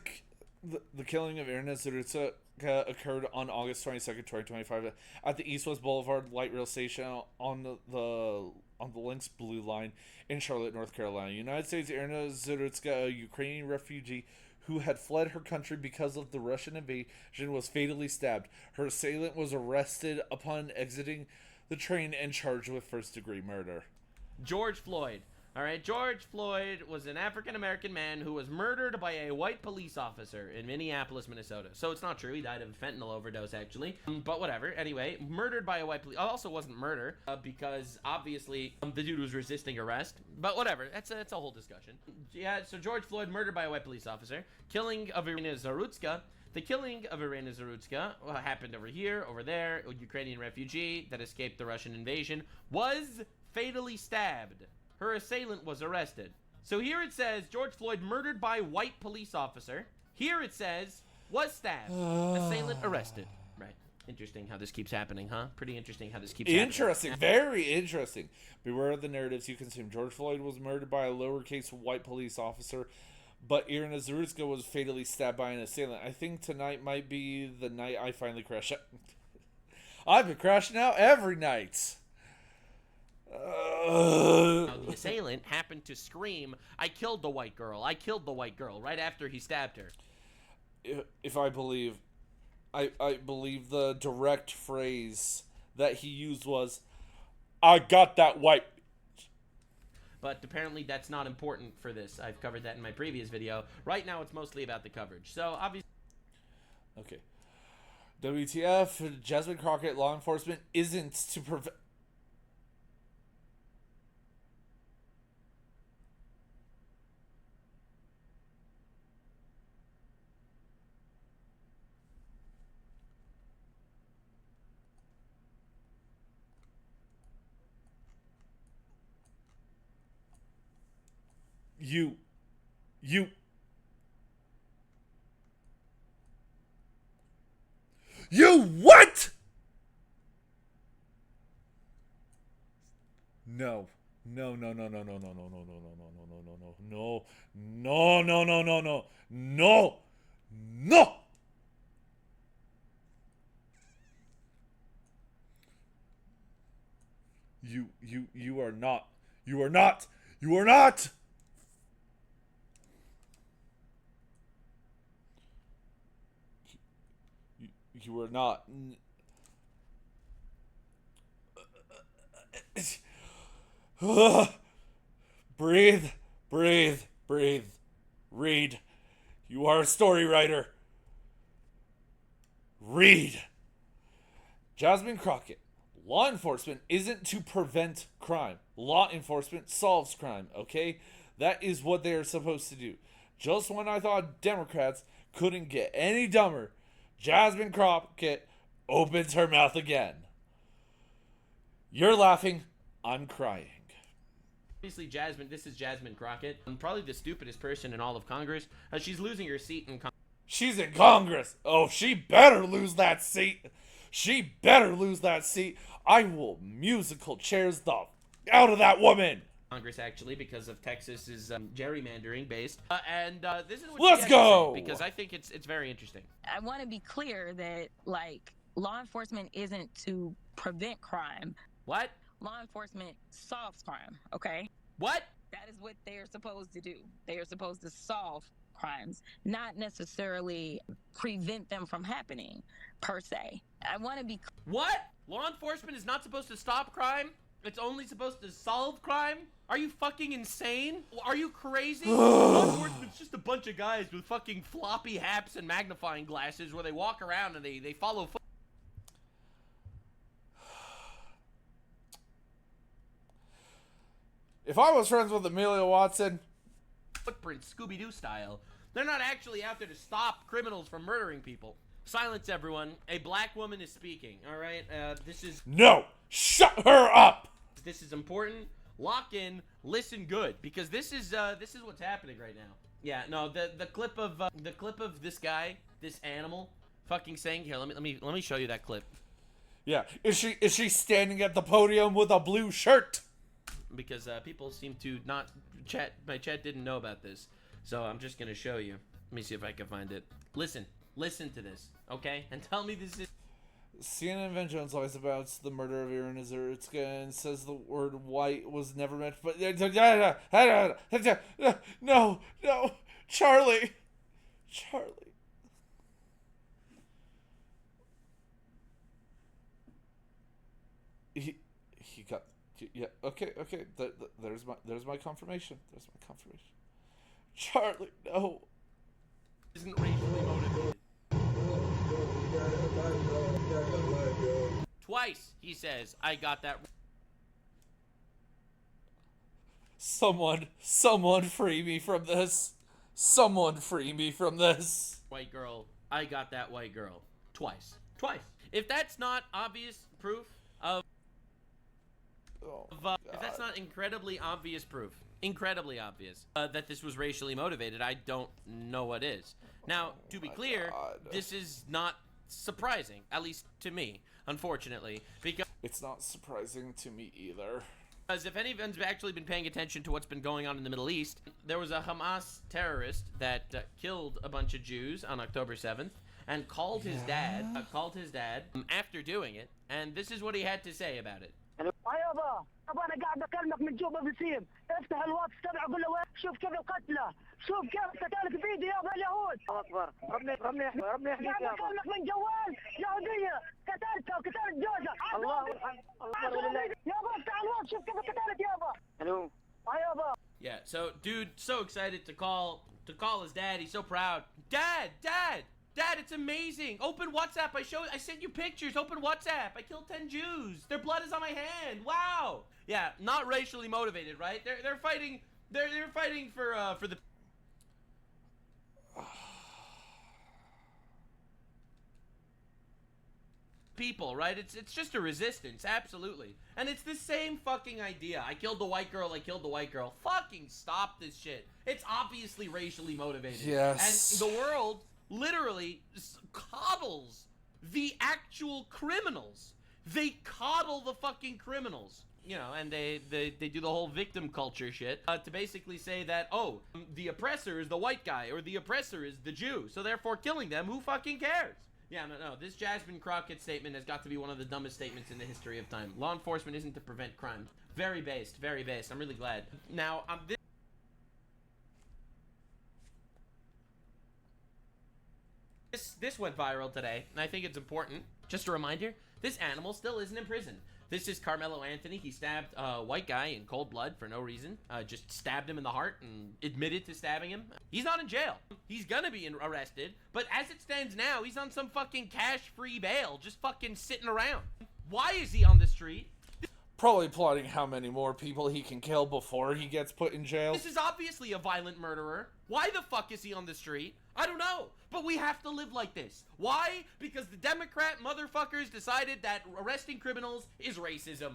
[SPEAKER 1] killing of Irina Zurutsa occurred on August 22nd, 2025, at the East West Boulevard light rail station on the Lynx Blue Line in Charlotte, North Carolina. United States. Irina Zurutska, a Ukrainian refugee who had fled her country because of the Russian invasion, was fatally stabbed. Her assailant was arrested upon exiting the train and charged with first-degree murder.
[SPEAKER 2] George Floyd. All right, George Floyd was an African-American man who was murdered by a white police officer in Minneapolis, Minnesota. So it's not true. He died of a fentanyl overdose, actually. But whatever. Anyway, murdered by a white police... Also wasn't murder, because obviously the dude was resisting arrest. But whatever. That's a whole discussion. Yeah, so George Floyd murdered by a white police officer. Killing of Irina Zurutska. The killing of Irina Zurutska happened over here, over there. A Ukrainian refugee that escaped the Russian invasion was fatally stabbed. Her assailant was arrested. So here it says George Floyd murdered by white police officer. Here it says was stabbed. Assailant arrested. Right. Interesting how this keeps happening, huh? Pretty interesting how this keeps happening.
[SPEAKER 1] Interesting. Very interesting. Beware of the narratives you consume. George Floyd was murdered by a lowercase white police officer, but Irina Zurutska was fatally stabbed by an assailant. I think tonight might be the night I finally crash out. I've been crashing out every night.
[SPEAKER 2] Now, the assailant happened to scream, "I killed the white girl. I killed the white girl," right after he stabbed her.
[SPEAKER 1] If I believe, I believe the direct phrase that he used was, "I got that white."
[SPEAKER 2] But apparently that's not important for this. I've covered that in my previous video. Right now it's mostly about the coverage. So obviously...
[SPEAKER 1] Okay. WTF, Jasmine Crockett, law enforcement isn't to prevent... You what? No. No. You are not. You are not. You are not. You are not. Breathe, breathe, breathe. Read. You are a story writer. Read. Jasmine Crockett. Law enforcement isn't to prevent crime. Law enforcement solves crime, okay? That is what they are supposed to do. Just when I thought Democrats couldn't get any dumber, Jasmine Crockett opens her mouth again. You're laughing. I'm crying.
[SPEAKER 2] Obviously, this is Jasmine Crockett. Probably the stupidest person in all of Congress. She's losing her seat in Congress.
[SPEAKER 1] She's in Congress. Oh, she better lose that seat. She better lose that seat. I will musical chairs the out of that woman.
[SPEAKER 2] Congress, actually, because of Texas's gerrymandering based. This is what
[SPEAKER 1] Let's
[SPEAKER 2] she has
[SPEAKER 1] go!
[SPEAKER 2] to say, because I think it's very interesting.
[SPEAKER 7] I want to be clear that, like, law enforcement isn't to prevent crime.
[SPEAKER 2] What?
[SPEAKER 7] Law enforcement solves crime, okay?
[SPEAKER 2] What?
[SPEAKER 7] That is what they are supposed to do. They are supposed to solve crimes, not necessarily prevent them from happening, per se. I want to be...
[SPEAKER 2] What? Law enforcement is not supposed to stop crime? It's only supposed to solve crime? Are you fucking insane? Are you crazy? Law enforcement's just a bunch of guys with fucking floppy hats and magnifying glasses where they walk around and they follow
[SPEAKER 1] If I was friends with Amelia Watson,
[SPEAKER 2] footprints, Scooby-Doo style. They're not actually out there to stop criminals from murdering people. Silence, everyone. A black woman is speaking, all right? This is...
[SPEAKER 1] No! Shut her up!
[SPEAKER 2] This is important. Lock in. Listen good, because this is what's happening right now. Yeah, no, the clip of this guy, this animal, fucking saying here. Let me show you that clip.
[SPEAKER 1] Yeah, is she standing at the podium with a blue shirt?
[SPEAKER 2] Because people seem to not my chat didn't know about this, so I'm just gonna show you. Let me see if I can find it. Listen to this, okay? And tell me this is.
[SPEAKER 1] CNN Van Jones lies about the murder of Aaron Izuritsky and says the word white was never meant. But no, Charlie. He got. Yeah, okay. There's my confirmation. Charlie, no.
[SPEAKER 2] Isn't racially motivated. Twice, he says, I got that.
[SPEAKER 1] Someone free me from this.
[SPEAKER 2] White girl, I got that white girl. Twice. If that's not obvious proof of... if that's not incredibly obvious proof, that this was racially motivated, I don't know what is. Now, to be clear, this is not surprising, at least to me, unfortunately, because
[SPEAKER 1] it's not surprising to me either.
[SPEAKER 2] Because if anyone's actually been paying attention to what's been going on in the Middle East, there was a Hamas terrorist that killed a bunch of Jews on October 7th and called his dad after doing it, and this is what he had to say about it.
[SPEAKER 8] يابا انا قاعد اكلمك من جوبا بسيم افتح الواتس تبع قول له شوف كيف القتله شوف كيف قتالك فيديو يابا اليهود الله اكبر ربنا يحميك يابا اكلمك من جوال يهوديه قتلتها وقتلت جوزها الله يابا افتح الواتس شوف كيف قتالك يابا الو يابا.
[SPEAKER 2] Yeah, so dude so excited to call his dad. He's so proud. Dad, it's amazing. Open WhatsApp. I sent you pictures. Open WhatsApp. I killed 10 Jews. Their blood is on my hand. Wow. Yeah, not racially motivated, right? They're fighting. They're fighting for the people, right? It's just a resistance, absolutely. And it's the same fucking idea. I killed the white girl. Fucking stop this shit. It's obviously racially motivated.
[SPEAKER 1] Yes.
[SPEAKER 2] And the world literally coddles the actual criminals. They coddle the fucking criminals, you know, and they do the whole victim culture shit to basically say that, oh, the oppressor is the white guy or the oppressor is the Jew, so therefore killing them, who fucking cares? Yeah, no. This Jasmine Crockett statement has got to be one of the dumbest statements in the history of time. Law enforcement isn't to prevent crime. Very based, very based. I'm really glad. Now, this went viral today, and I think it's important. Just a reminder, this animal still isn't in prison. This is Carmelo Anthony. He stabbed a white guy in cold blood for no reason. Just stabbed him in the heart and admitted to stabbing him. He's not in jail. He's gonna be arrested. But as it stands now, he's on some fucking cash-free bail, just fucking sitting around. Why is he on the street?
[SPEAKER 1] Probably plotting how many more people he can kill before he gets put in jail.
[SPEAKER 2] This is obviously a violent murderer. Why the fuck is he on the street? I don't know. But we have to live like this. Why? Because the Democrat motherfuckers decided that arresting criminals is racism.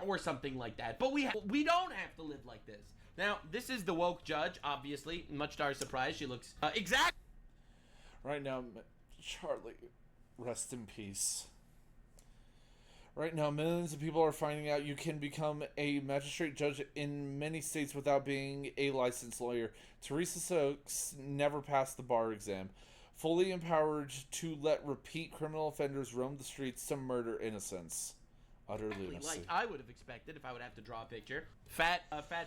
[SPEAKER 2] Or something like that. But we don't have to live like this. Now, this is the woke judge, obviously. Much to our surprise, she looks exact.
[SPEAKER 1] Right now, Charlie, rest in peace. Right now, millions of people are finding out you can become a magistrate judge in many states without being a licensed lawyer. Teresa Stokes never passed the bar exam. Fully empowered to let repeat criminal offenders roam the streets to murder innocents. Utter lunacy.
[SPEAKER 2] Like I would have expected if I would have to draw a picture. Fat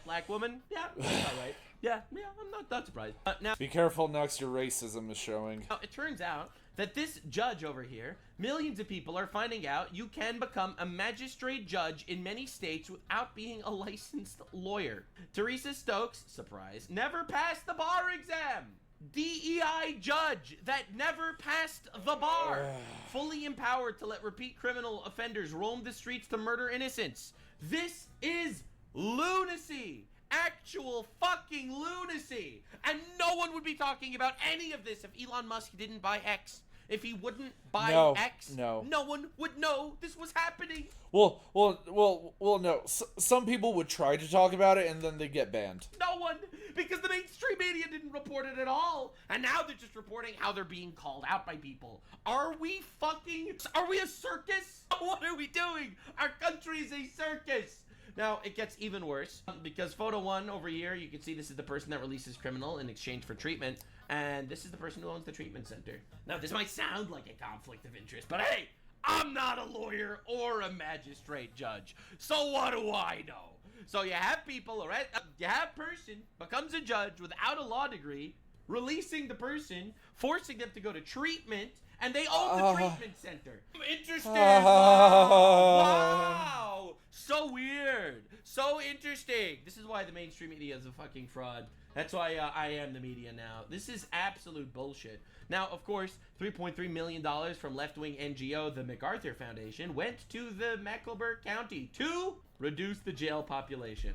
[SPEAKER 2] black woman? Yeah, that's all right. Yeah, I'm not surprised. Now,
[SPEAKER 1] be careful, Nux, your racism is showing.
[SPEAKER 2] It turns out that this judge over here, millions of people are finding out you can become a magistrate judge in many states without being a licensed lawyer. Teresa Stokes, surprise, never passed the bar exam. DEI judge that never passed the bar. Fully empowered to let repeat criminal offenders roam the streets to murder innocents. This is lunacy. Actual fucking lunacy. And no one would be talking about any of this if Elon Musk didn't buy X. If he wouldn't buy X, no one would know this was happening.
[SPEAKER 1] Well, no. Some people would try to talk about it and then they get banned.
[SPEAKER 2] No one, because the mainstream media didn't report it at all. And now they're just reporting how they're being called out by people. Are we a circus? What are we doing? Our country is a circus. Now, it gets even worse, because photo one over here, you can see this is the person that releases criminal in exchange for treatment, and this is the person who owns the treatment center. Now, this might sound like a conflict of interest, but hey, I'm not a lawyer or a magistrate judge, so what do I know? So you have people, all right, you have person becomes a judge without a law degree, releasing the person, forcing them to go to treatment, and they own the treatment center. I'm interested. Wow. So weird. So interesting. This is why the mainstream media is a fucking fraud. That's why I am the media now. This is absolute bullshit. Now, of course, $3.3 million from left-wing NGO, the MacArthur Foundation, went to the Mecklenburg County to reduce the jail population.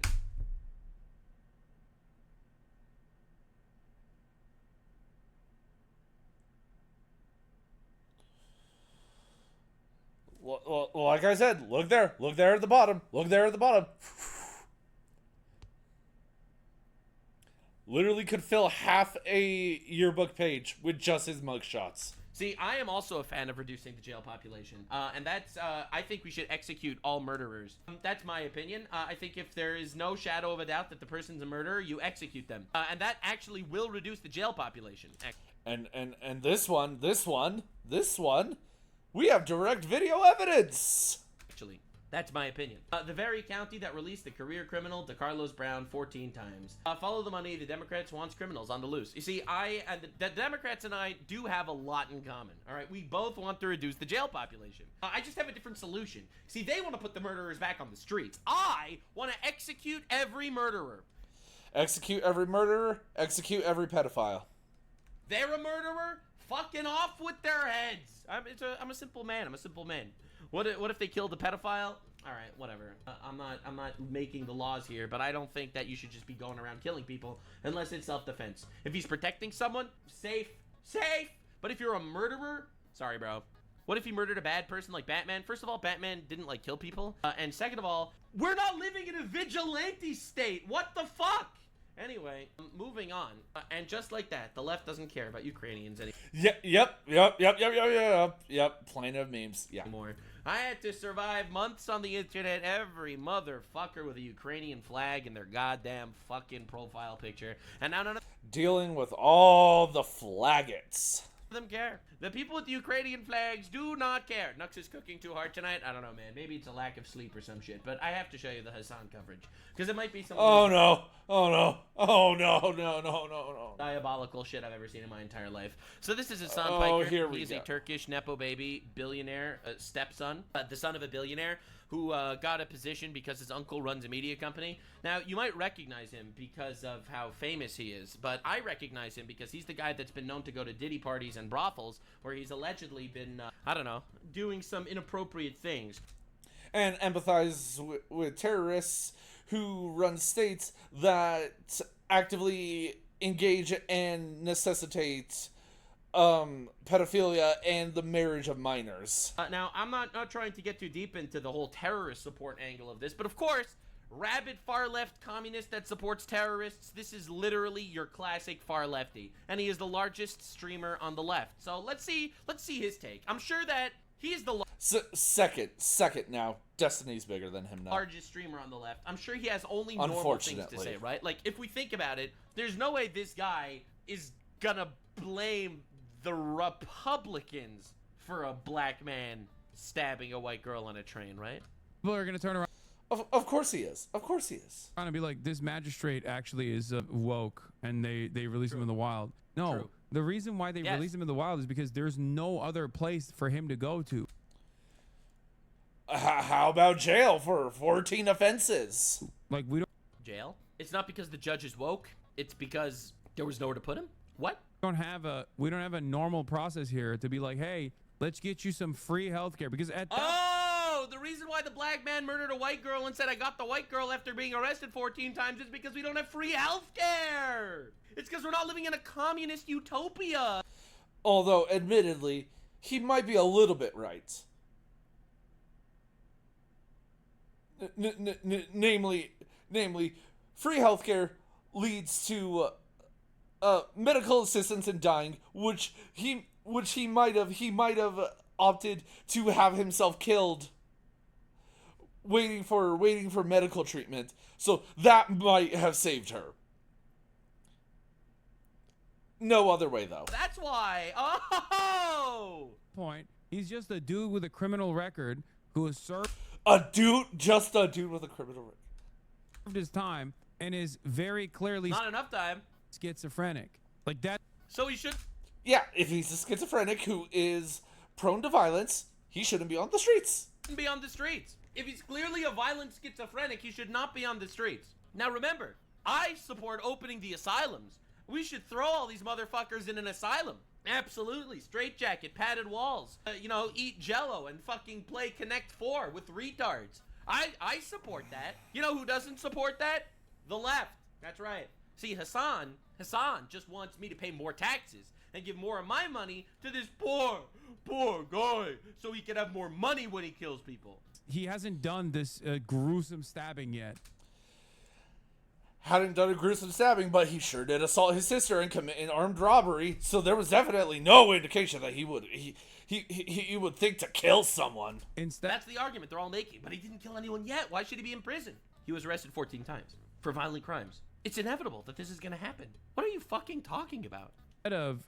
[SPEAKER 1] Well, like I said, look there at the bottom. Look there at the bottom. Literally could fill half a yearbook page with just his mugshots.
[SPEAKER 2] See, I am also a fan of reducing the jail population, and that's, I think we should execute all murderers. That's my opinion. I think if there is no shadow of a doubt that the person's a murderer, you execute them. And that actually will reduce the jail population.
[SPEAKER 1] And this one, we have direct video evidence.
[SPEAKER 2] Actually, that's my opinion. The very county that released the career criminal DeCarlos Brown 14 times. Follow the money. The Democrats wants criminals on the loose. You see, the Democrats and I do have a lot in common. All right, we both want to reduce the jail population. I just have a different solution. See, they want to put the murderers back on the streets. I want to execute every murderer.
[SPEAKER 1] Execute every murderer. Execute every pedophile.
[SPEAKER 2] They're a murderer. Fucking off with their heads. I'm a simple man. What if they killed a pedophile? All right, whatever. I'm not making the laws here, but I don't think that you should just be going around killing people unless it's self-defense. If he's protecting someone, safe. But if you're a murderer, sorry, bro. What if he murdered a bad person like Batman? First of all, Batman didn't kill people, and second of all, we're not living in a vigilante state. What the fuck? Anyway, moving on. And just like that, the left doesn't care about Ukrainians anymore.
[SPEAKER 1] Yep. Plain of memes. Yeah.
[SPEAKER 2] I had to survive months on the internet, every motherfucker with a Ukrainian flag in their goddamn fucking profile picture. And now none of
[SPEAKER 1] dealing with all the flaggots.
[SPEAKER 2] Them care. The people with the Ukrainian flags do not care. Nux is cooking too hard tonight. I don't know, man. Maybe it's a lack of sleep or some shit. But I have to show you the Hassan coverage because it might be some.
[SPEAKER 1] Oh no! Oh no! Oh no! No! No! No! No!
[SPEAKER 2] Diabolical shit I've ever seen in my entire life. So this is Hassan
[SPEAKER 1] Oh,
[SPEAKER 2] Piker.
[SPEAKER 1] here we
[SPEAKER 2] He's
[SPEAKER 1] go.
[SPEAKER 2] a Turkish nepo baby billionaire, stepson, the son of a billionaire who got a position because his uncle runs a media company. Now, you might recognize him because of how famous he is, but I recognize him because he's the guy that's been known to go to Diddy parties and brothels where he's allegedly been, I don't know, doing some inappropriate things.
[SPEAKER 1] And empathize with terrorists who run states that actively engage and necessitate pedophilia and the marriage of minors.
[SPEAKER 2] Now, I'm not trying to get too deep into the whole terrorist support angle of this, but of course, rabid far-left communist that supports terrorists, this is literally your classic far-lefty, and he is the largest streamer on the left. So let's see his take. I'm sure that he is the
[SPEAKER 1] Second now. Destiny's bigger than him now.
[SPEAKER 2] largest streamer on the left. I'm sure he has only normal things to
[SPEAKER 1] Unfortunately.
[SPEAKER 2] say, right? Like, if we think about it, there's no way this guy is gonna blame the Republicans for a black man stabbing a white girl on a train, right?
[SPEAKER 9] People are going to turn around
[SPEAKER 1] Of course he is. Of course he is.
[SPEAKER 9] and be like, this magistrate actually is woke, and they release him in the wild. No,
[SPEAKER 2] True.
[SPEAKER 9] the reason why they
[SPEAKER 2] Yes.
[SPEAKER 9] release him in the wild is because there's no other place for him to go to.
[SPEAKER 1] How about jail for 14 offenses?
[SPEAKER 9] Like, we
[SPEAKER 2] Jail? It's not because the judge is woke. It's because there was nowhere to put him. What?
[SPEAKER 9] don't have a normal process here to be like, hey, let's get you some free healthcare, because at that
[SPEAKER 2] Oh, the reason why the black man murdered a white girl and said I got the white girl after being arrested 14 times is because we don't have free healthcare. It's because we're not living in a communist utopia.
[SPEAKER 1] Although, admittedly, he might be a little bit right. Namely, free healthcare leads to medical assistance in dying, which he might have opted to have himself killed, waiting for medical treatment. So that might have saved her. No other way, though.
[SPEAKER 2] That's why. Oh!
[SPEAKER 9] point, he's just a dude with a criminal record who has served
[SPEAKER 1] Just a dude with a criminal record.
[SPEAKER 9] his time and is very clearly
[SPEAKER 2] Not enough time.
[SPEAKER 9] schizophrenic. Like that.
[SPEAKER 2] So he should
[SPEAKER 1] Yeah, if he's a schizophrenic who is prone to violence, he shouldn't be on the streets.
[SPEAKER 2] be on the streets. If he's clearly a violent schizophrenic, he should not be on the streets. Now remember, I support opening the asylums. We should throw all these motherfuckers in an asylum. Absolutely. Straitjacket, padded walls. Eat Jell-O and fucking play Connect 4 with retards. I support that. You know who doesn't support that? The left. That's right. See, Hassan just wants me to pay more taxes and give more of my money to this poor guy so he can have more money when he kills people.
[SPEAKER 9] He hasn't done this gruesome stabbing yet.
[SPEAKER 1] Hadn't done a gruesome stabbing, but he sure did assault his sister and commit an armed robbery. So there was definitely no indication that he would think to kill someone.
[SPEAKER 9] Instead,
[SPEAKER 2] That's the argument they're all making, but he didn't kill anyone yet. Why should he be in prison? He was arrested 14 times for violent crimes. It's inevitable that this is going to happen. What are you fucking talking about?
[SPEAKER 9] of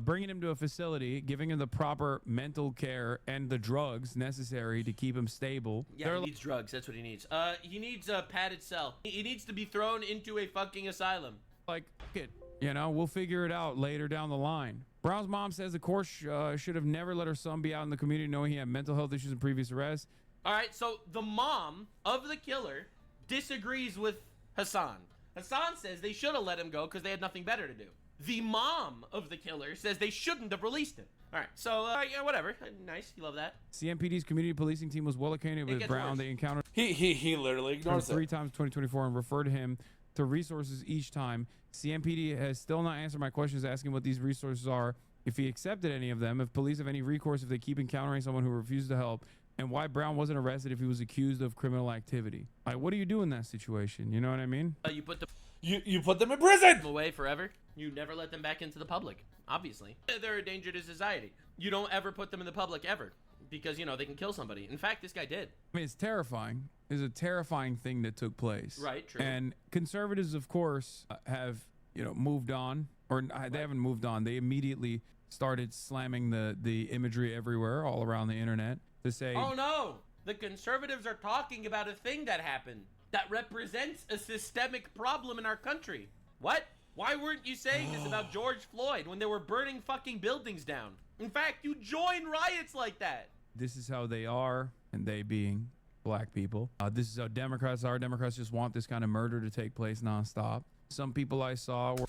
[SPEAKER 9] bringing him to a facility, giving him the proper mental care and the drugs necessary to keep him stable.
[SPEAKER 2] Yeah, he needs drugs. That's what he needs. He needs a padded cell. He needs to be thrown into a fucking asylum.
[SPEAKER 9] Like, it, we'll figure it out later down the line. Brown's mom says the court should have never let her son be out in the community knowing he had mental health issues and previous arrests.
[SPEAKER 2] All right, so the mom of the killer disagrees with Hassan. Hassan says they should have let him go because they had nothing better to do. The mom of the killer says they shouldn't have released him. All right, so yeah, whatever. Nice, you love that.
[SPEAKER 9] CMPD's community policing team was well acquainted with
[SPEAKER 2] gets
[SPEAKER 9] Brown.
[SPEAKER 2] worse.
[SPEAKER 9] They encountered
[SPEAKER 1] He literally
[SPEAKER 9] him
[SPEAKER 1] ignores
[SPEAKER 9] 3
[SPEAKER 1] it.
[SPEAKER 9] times in 2024 and referred him to resources each time. CMPD has still not answered my questions asking what these resources are, if he accepted any of them, if police have any recourse if they keep encountering someone who refuses to help, and why Brown wasn't arrested if he was accused of criminal activity. Like, what do you do in that situation? You know what I mean?
[SPEAKER 2] You put them
[SPEAKER 1] You put them in prison.
[SPEAKER 2] away forever. You never let them back into the public, obviously. They're a danger to society. You don't ever put them in the public ever because, they can kill somebody. In fact, this guy did.
[SPEAKER 9] I mean, it's terrifying. It's a terrifying thing that took place.
[SPEAKER 2] Right, true.
[SPEAKER 9] And conservatives, of course, have moved on, or they haven't moved on. They immediately started slamming the imagery everywhere, all around the internet, to say,
[SPEAKER 2] oh no, the conservatives are talking about a thing that happened that represents a systemic problem in our country. What? Why weren't you saying this about George Floyd when they were burning fucking buildings down? In fact, you join riots like that.
[SPEAKER 9] this is how they are, and they being black people. This is how Democrats are. Democrats just want this kind of murder to take place nonstop. Some people I saw were,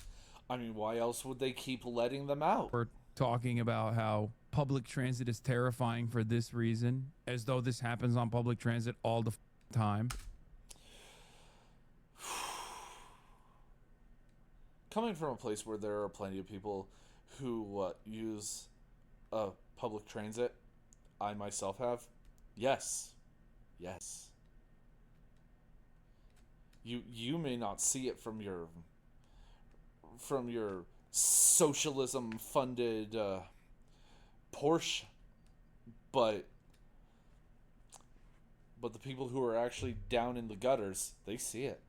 [SPEAKER 1] I mean, why else would they keep letting them out?
[SPEAKER 9] were talking about how public transit is terrifying for this reason, as though this happens on public transit all the time.
[SPEAKER 1] Coming from a place where there are plenty of people who use public transit, I myself have, yes. You may not see it from your socialism funded Porsche, but the people who are actually down in the gutters, they see it.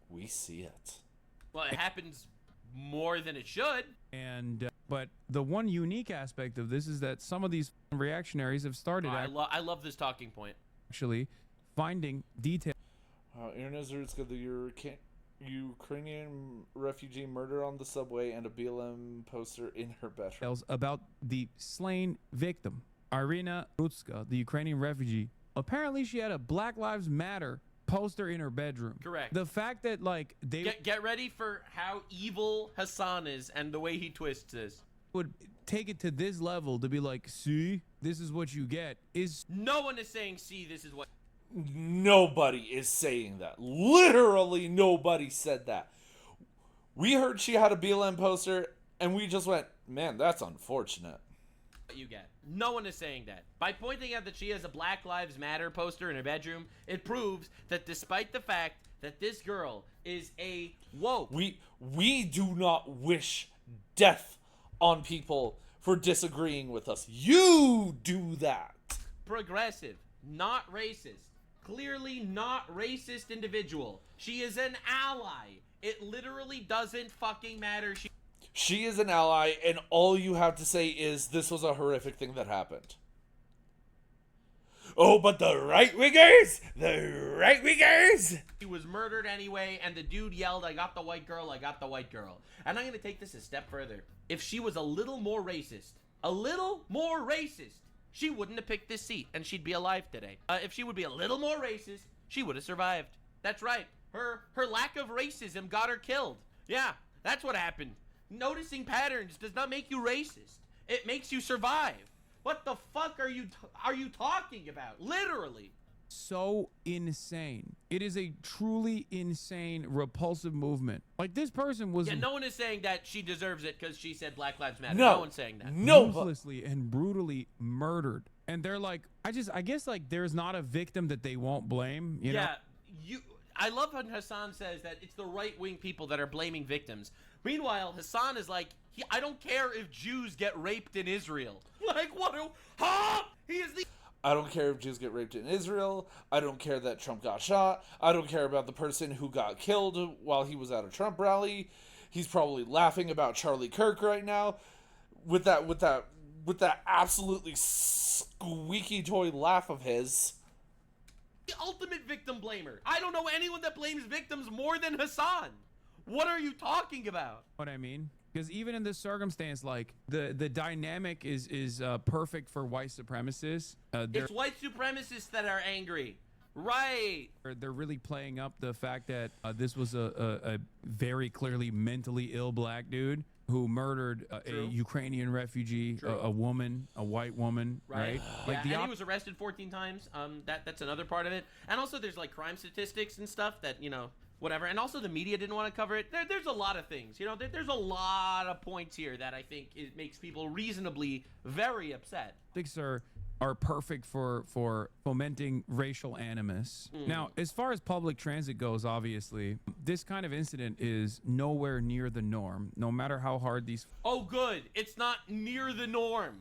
[SPEAKER 1] We see it.
[SPEAKER 2] Well, it happens more than it should.
[SPEAKER 9] And but the one unique aspect of this is that some of these reactionaries have started
[SPEAKER 2] I love this talking point.
[SPEAKER 9] actually finding details
[SPEAKER 1] Internet Zerts got the Ukrainian refugee murder on the subway and a BLM poster in her bedroom.
[SPEAKER 9] about the slain victim, Irina Rutska, the Ukrainian refugee. Apparently, she had a Black Lives Matter poster in her bedroom.
[SPEAKER 2] Correct.
[SPEAKER 9] The fact that like they
[SPEAKER 2] Get ready for how evil Hassan is and the way he twists this.
[SPEAKER 9] would take it to this level to be like, see, this is what you get, is
[SPEAKER 2] No one is saying, see, this is what...
[SPEAKER 1] Nobody is saying that. Literally nobody said that. We heard she had a BLM poster and we just went, man, that's unfortunate.
[SPEAKER 2] you get. No one is saying that. By pointing out that she has a Black Lives Matter poster in her bedroom, it proves that despite the fact that this girl is a woke...
[SPEAKER 1] We do not wish death on people for disagreeing with us. You do that.
[SPEAKER 2] progressive, not racist, clearly not racist individual. She is an ally. It literally doesn't fucking matter.
[SPEAKER 1] She is an ally, and all you have to say is this was a horrific thing that happened. Oh, but the right-wingers!
[SPEAKER 2] She was murdered anyway, and the dude yelled, I got the white girl, I got the white girl. And I'm going to take this a step further. If she was a little more racist, she wouldn't have picked this seat, and she'd be alive today. If she would be a little more racist, she would have survived. That's right. Her lack of racism got her killed. Yeah, that's what happened. Noticing patterns does not make you racist. It makes you survive. What the fuck are you talking about? Literally.
[SPEAKER 9] so insane. It is a truly insane, repulsive movement. Like, this person was...
[SPEAKER 2] Yeah, no one is saying that she deserves it because she said Black Lives Matter.
[SPEAKER 1] No.
[SPEAKER 2] No one's saying that.
[SPEAKER 1] No.
[SPEAKER 9] ruthlessly and brutally murdered. And they're like, I guess, like, there's not a victim that they won't blame, you know?
[SPEAKER 2] I love when Hassan says that it's the right-wing people that are blaming victims. Meanwhile, Hassan is like, I don't care if Jews get raped in Israel. Like, what? He is the...
[SPEAKER 1] I don't care if Jews get raped in Israel. I don't care that Trump got shot. I don't care about the person who got killed while he was at a Trump rally. He's probably laughing about Charlie Kirk right now with that absolutely squeaky toy laugh of his.
[SPEAKER 2] The ultimate victim blamer. I don't know anyone that blames victims more than Hassan. What are you talking about?
[SPEAKER 9] What I mean? Because even in this circumstance, like, the dynamic is perfect for white supremacists.
[SPEAKER 2] It's white supremacists that are angry. Right.
[SPEAKER 9] They're really playing up the fact that this was a very clearly mentally ill black dude who murdered a Ukrainian refugee, a woman, a white woman, right?
[SPEAKER 2] Like, and he was arrested 14 times. That's another part of it. And also there's like crime statistics and stuff that, you know, whatever. And also the media didn't want to cover it. There's a lot of things, you know, there's a lot of points here that I think it makes people reasonably very upset.
[SPEAKER 9] Things are perfect for fomenting racial animus. Now, as far as public transit goes, obviously, this kind of incident is nowhere near the norm, no matter how hard these...
[SPEAKER 2] Oh, good. It's not near the norm.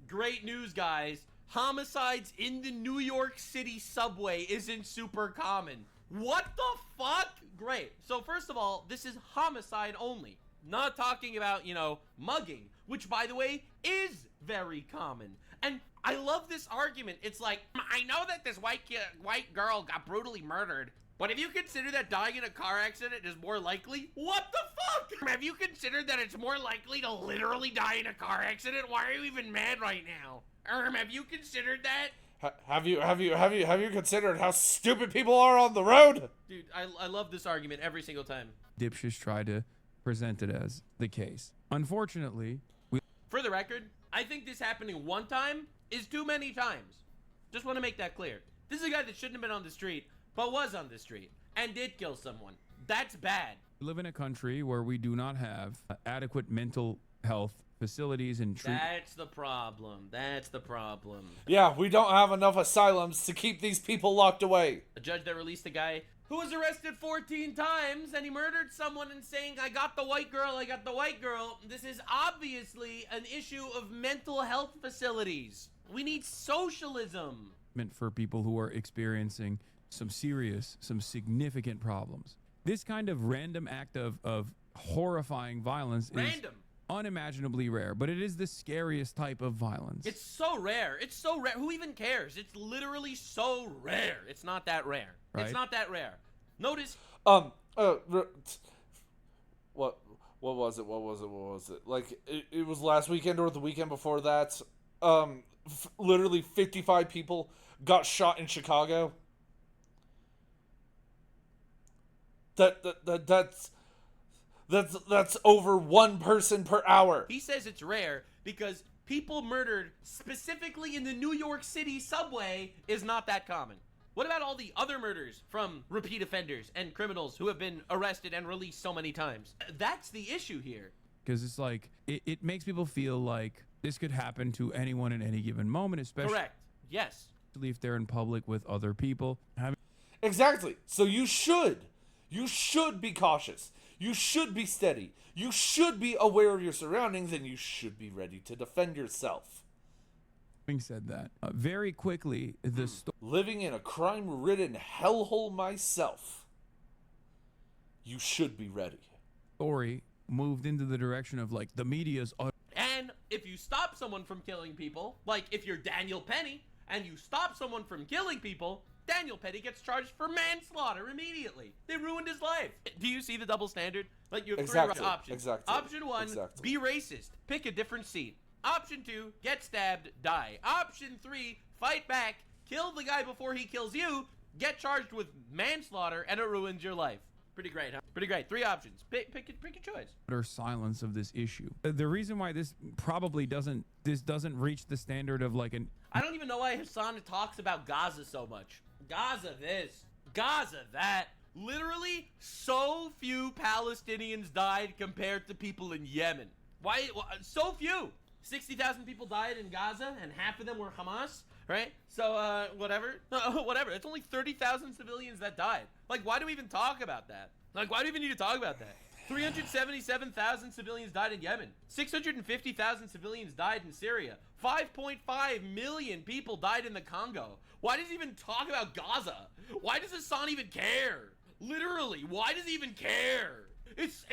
[SPEAKER 2] Great news, guys. Homicides in the New York City subway isn't super common. What the fuck? Great. So first of all, this is homicide only. Not talking about, you know, mugging, which by the way is very common. And I love this argument. It's like, I know that this white girl got brutally murdered, but have you considered that dying in a car accident is more likely? What the fuck? Have you considered that it's more likely to literally die in a car accident? Why are you even mad right now? Have you considered that?
[SPEAKER 1] Have you considered how stupid people are on the road?
[SPEAKER 2] Dude, I love this argument every single time.
[SPEAKER 9] Dipshits try to present it as the case. Unfortunately,
[SPEAKER 2] for the record, I think this happening one time is too many times. Just want to make that clear. This is a guy that shouldn't have been on the street, but was on the street and did kill someone. That's bad.
[SPEAKER 9] we live in a country where we do not have adequate mental health facilities and treatment.
[SPEAKER 2] That's the problem. That's the problem.
[SPEAKER 1] Yeah, we don't have enough asylums to keep these people locked away.
[SPEAKER 2] A judge that released a guy who was arrested 14 times and he murdered someone and saying, I got the white girl, I got the white girl. This is obviously an issue of mental health facilities. We need socialism.
[SPEAKER 9] For people who are experiencing some significant problems. This kind of random act of horrifying violence is unimaginably rare, but it is the scariest type of violence.
[SPEAKER 2] It's so rare. It's so rare. Who even cares? It's literally so rare. It's not that rare.
[SPEAKER 9] Right?
[SPEAKER 2] It's not that rare. Notice.
[SPEAKER 1] What was it? Like, it was last weekend or the weekend before that. Literally 55 people got shot in Chicago. That's over one person per hour.
[SPEAKER 2] He says it's rare because people murdered specifically in the New York City subway is not that common. What about all the other murders from repeat offenders and criminals who have been arrested and released so many times? That's the issue here.
[SPEAKER 9] Because it's like, it makes people feel like this could happen to anyone at any given moment, especially
[SPEAKER 2] Correct. Yes.
[SPEAKER 9] if they're in public with other people.
[SPEAKER 1] Exactly. So you should be cautious. You should be steady. You should be aware of your surroundings, and you should be ready to defend yourself.
[SPEAKER 9] Having said that, very quickly, the
[SPEAKER 1] living in a crime-ridden hellhole myself, you should be ready.
[SPEAKER 9] Story moved into the direction of like the media's.
[SPEAKER 2] And if you stop someone from killing people, like if you're Daniel Penny and you stop someone from killing people, Daniel Penny gets charged for manslaughter immediately. They ruined his life. Do you see the double standard? Like you have three options.
[SPEAKER 1] Exactly.
[SPEAKER 2] Option one, be racist. Pick a different seat. Option two, get stabbed, die. Option three, fight back, kill the guy before he kills you, get charged with manslaughter, and it ruins your life. Pretty great, huh? Pretty great. Three options. Pick your choice.
[SPEAKER 9] Utter silence of this issue. The reason why this probably doesn't reach the standard of like an.
[SPEAKER 2] I don't even know why Hassan talks about Gaza so much. Gaza this, Gaza that. Literally, so few Palestinians died compared to people in Yemen. Why? So few. 60,000 people died in Gaza, and half of them were Hamas, right? So, whatever. Whatever. It's only 30,000 civilians that died. Like, why do we even talk about that? Like, why do we even need to talk about that? 377,000 civilians died in Yemen. 650,000 civilians died in Syria. 5.5 million people died in the Congo. Why does he even talk about Gaza? Why does Hassan even care? Literally, why does he even care? It's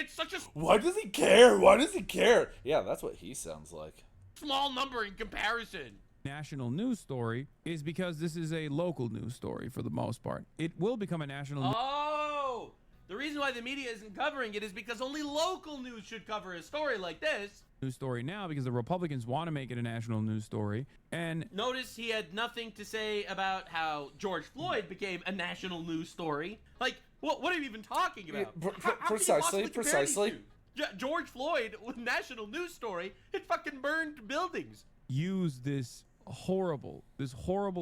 [SPEAKER 2] such a...
[SPEAKER 1] Why does he care? Why does he care? Yeah, that's what he sounds like.
[SPEAKER 2] Small number in comparison.
[SPEAKER 9] National news story is because this is a local news story for the most part. It will become a national
[SPEAKER 2] Oh! The reason why the media isn't covering it is because only local news should cover a story like this.
[SPEAKER 9] News story now because the Republicans want to make it a national news story. And
[SPEAKER 2] notice he had nothing to say about how George Floyd became a national news story. Like, what are you even talking about?
[SPEAKER 1] Precisely.
[SPEAKER 2] Yeah, George Floyd was a national news story. It fucking burned buildings.
[SPEAKER 9] Use this horrible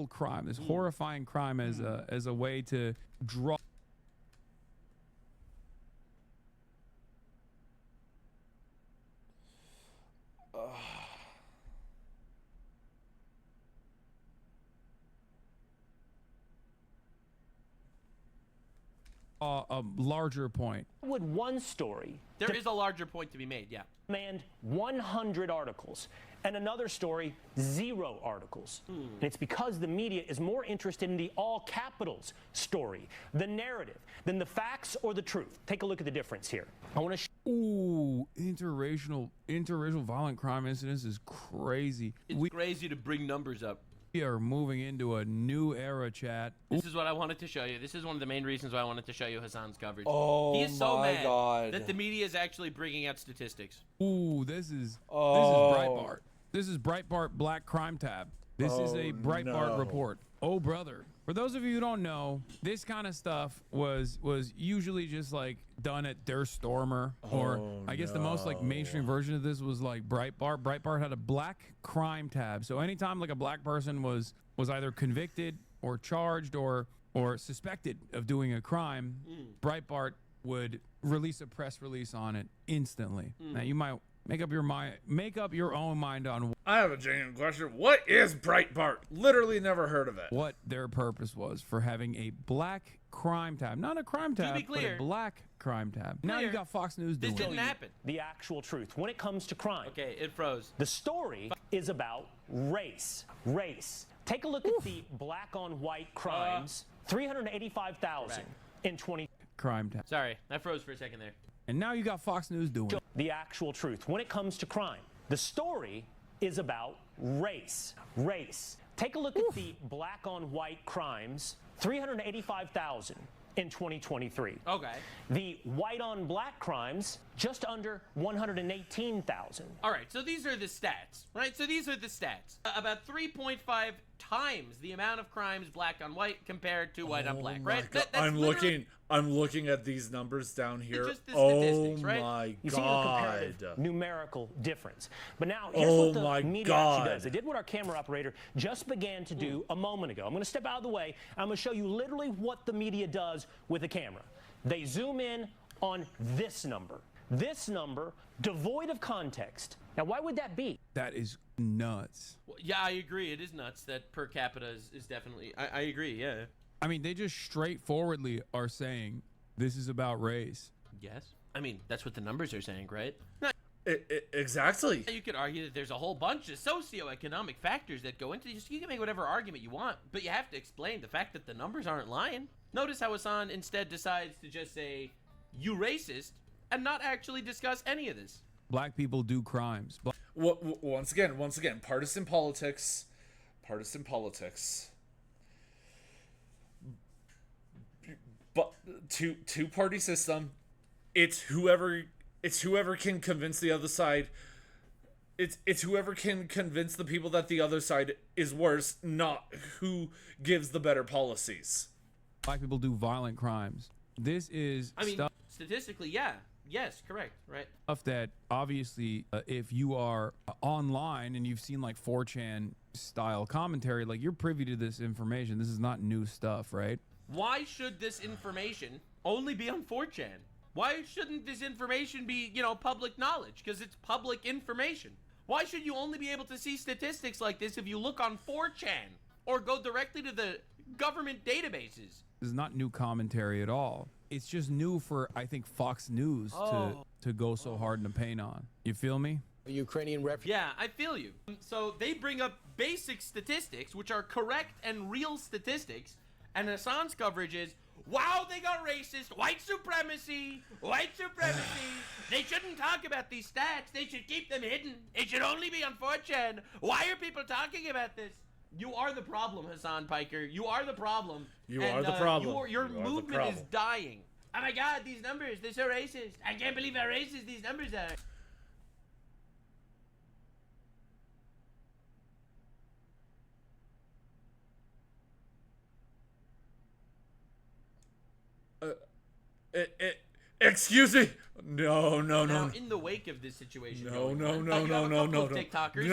[SPEAKER 9] crime, this horrifying crime as a way to draw. A larger point.
[SPEAKER 10] Would one story...
[SPEAKER 2] There is a larger point to be made, yeah.
[SPEAKER 10] ...demand 100 articles, And another story, 0 articles. And it's because the media is more interested in the all capitals story, the narrative, than the facts or the truth. Take a look at the difference here. I want to
[SPEAKER 9] Ooh, interracial violent crime incidents is crazy.
[SPEAKER 2] It's crazy to bring numbers up.
[SPEAKER 9] We are moving into a new era, chat.
[SPEAKER 2] This is what I wanted to show you. This is one of the main reasons why I wanted to show you Hassan's coverage.
[SPEAKER 1] Oh,
[SPEAKER 2] he is so
[SPEAKER 1] my
[SPEAKER 2] mad
[SPEAKER 1] God.
[SPEAKER 2] that the media is actually bringing out statistics.
[SPEAKER 9] Ooh, this is Breitbart. This is Breitbart Black Crime Tab. This is a Breitbart report. Oh, brother. For those of you who don't know, this kind of stuff was usually just like done at Der Stormer, or I guess the most like mainstream version of this was like Breitbart. Breitbart had a Black Crime Tab. So anytime like a black person was either convicted or charged or suspected of doing a crime, Breitbart would release a press release on it instantly. Now you might make up your own mind on
[SPEAKER 1] I have a genuine question. What is Breitbart? Literally never heard of it.
[SPEAKER 9] what their purpose was for having a Black Crime Tab. Not a crime tab,
[SPEAKER 2] be clear,
[SPEAKER 9] but a Black Crime Tab. Now you got Fox News
[SPEAKER 2] This
[SPEAKER 9] doing
[SPEAKER 2] didn't
[SPEAKER 9] it.
[SPEAKER 2] happen.
[SPEAKER 10] the actual truth. When it comes to crime,
[SPEAKER 2] Okay, it froze.
[SPEAKER 10] the story is about race. Race. Take a look at the black on white crimes, 385,000 in 20.
[SPEAKER 9] Crime Tab.
[SPEAKER 2] Sorry, I froze for a second there.
[SPEAKER 9] And now you got Fox News doing it.
[SPEAKER 10] The actual truth. When it comes to crime, the story is about race. Race. Take a look at the black on white crimes, 385,000 in 2023.
[SPEAKER 2] Okay.
[SPEAKER 10] The white on black crimes, just under 118,000.
[SPEAKER 2] All right, so these are the stats, right? So these are the stats. About 3.5 times the amount of crimes black on white compared to white on black, right?
[SPEAKER 1] God. I'm looking at these numbers down here.
[SPEAKER 2] just the
[SPEAKER 1] Oh
[SPEAKER 2] statistics, right?
[SPEAKER 1] my
[SPEAKER 10] You see the
[SPEAKER 1] God.
[SPEAKER 10] comparative numerical difference. But now here's
[SPEAKER 1] Oh
[SPEAKER 10] what the
[SPEAKER 1] my
[SPEAKER 10] media
[SPEAKER 1] God.
[SPEAKER 10] actually does. They did what our camera operator just began to do a moment ago. I'm going to step out of the way. I'm going to show you literally what the media does with a camera. They zoom in on this number. This number, devoid of context. Now, why would that be?
[SPEAKER 9] That is nuts.
[SPEAKER 2] Well, yeah, I agree. It is nuts that per capita is definitely. I agree. Yeah.
[SPEAKER 9] I mean, they just straightforwardly are saying this is about race.
[SPEAKER 2] Yes. I mean, that's what the numbers are saying, right?
[SPEAKER 1] Exactly.
[SPEAKER 2] You could argue that there's a whole bunch of socioeconomic factors that go into this. You can make whatever argument you want, but you have to explain the fact that the numbers aren't lying. Notice how Hassan instead decides to just say, "You racist," and not actually discuss any of this.
[SPEAKER 9] Black people do crimes.
[SPEAKER 1] Once again, partisan politics. But two-party system. It's whoever can convince the other side. It's whoever can convince the people that the other side is worse, not who gives the better policies.
[SPEAKER 9] Black people do violent crimes. This is stuff
[SPEAKER 2] statistically, yeah. Yes, correct, right?
[SPEAKER 9] that obviously if you are online and you've seen like 4chan style commentary, like you're privy to this information. This is not new stuff, right?
[SPEAKER 2] Why should this information only be on 4chan? Why shouldn't this information be, public knowledge? Because it's public information. Why should you only be able to see statistics like this if you look on 4chan or go directly to the government databases?
[SPEAKER 9] This is not new commentary at all. It's just new for, I think, Fox News to go so hard in the paint on. You feel me?
[SPEAKER 11] Ukrainian refugee.
[SPEAKER 2] Yeah, I feel you. So they bring up basic statistics, which are correct and real statistics, and Hassan's coverage is, wow, they got racist, white supremacy. They shouldn't talk about these stats. They should keep them hidden. It should only be on 4chan. Why are people talking about this? You are the problem, Hassan Piker. You are the problem.
[SPEAKER 1] You are the problem.
[SPEAKER 2] Your movement is dying. Oh my God, these numbers, they're so racist. I can't believe how racist these numbers are.
[SPEAKER 1] Excuse me. No.
[SPEAKER 2] Now, in the wake of this situation,
[SPEAKER 1] No.
[SPEAKER 2] TikTokers.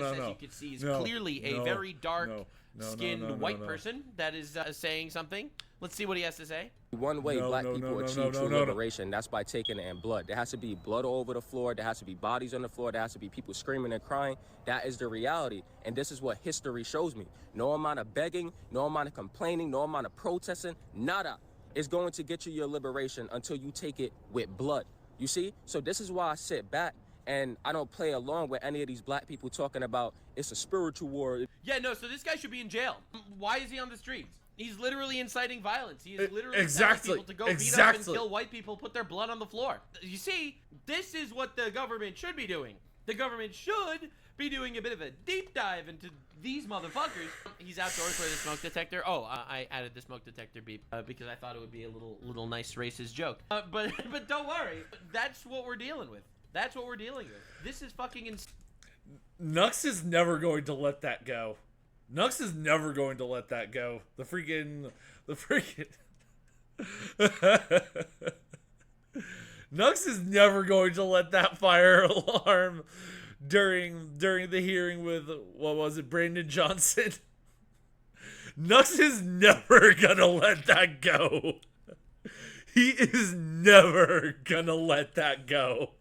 [SPEAKER 2] As you can see, is clearly a very dark-skinned white person that is saying something. Let's see what he has to say.
[SPEAKER 11] One way black people achieve true liberation, that's by taking it in blood. There has to be blood all over the floor. There has to be bodies on the floor. There has to be people screaming and crying. That is the reality. And this is what history shows me. No amount of begging, no amount of complaining, no amount of protesting, nada is going to get you your liberation until you take it with blood. You see? So this is why I sit back And I don't play along with any of these black people talking about it's a spiritual war.
[SPEAKER 2] Yeah, no, so this guy should be in jail. Why is he on the streets? He's literally inciting violence. He is literally telling people to go beat up and kill white people, put their blood on the floor. You see, this is what the government should be doing. The government should be doing a bit of a deep dive into these motherfuckers. He's outdoors with a smoke detector. Oh, I added the smoke detector beep because I thought it would be a little nice racist joke. But don't worry, that's what we're dealing with. That's what we're dealing with. This is fucking insane.
[SPEAKER 1] Nux is never going to let that go. Nux is never going to let that go. The freaking Nux is never going to let that fire alarm during the hearing with, what was it, Brandon Johnson. Nux is never gonna let that go. He is never gonna let that go.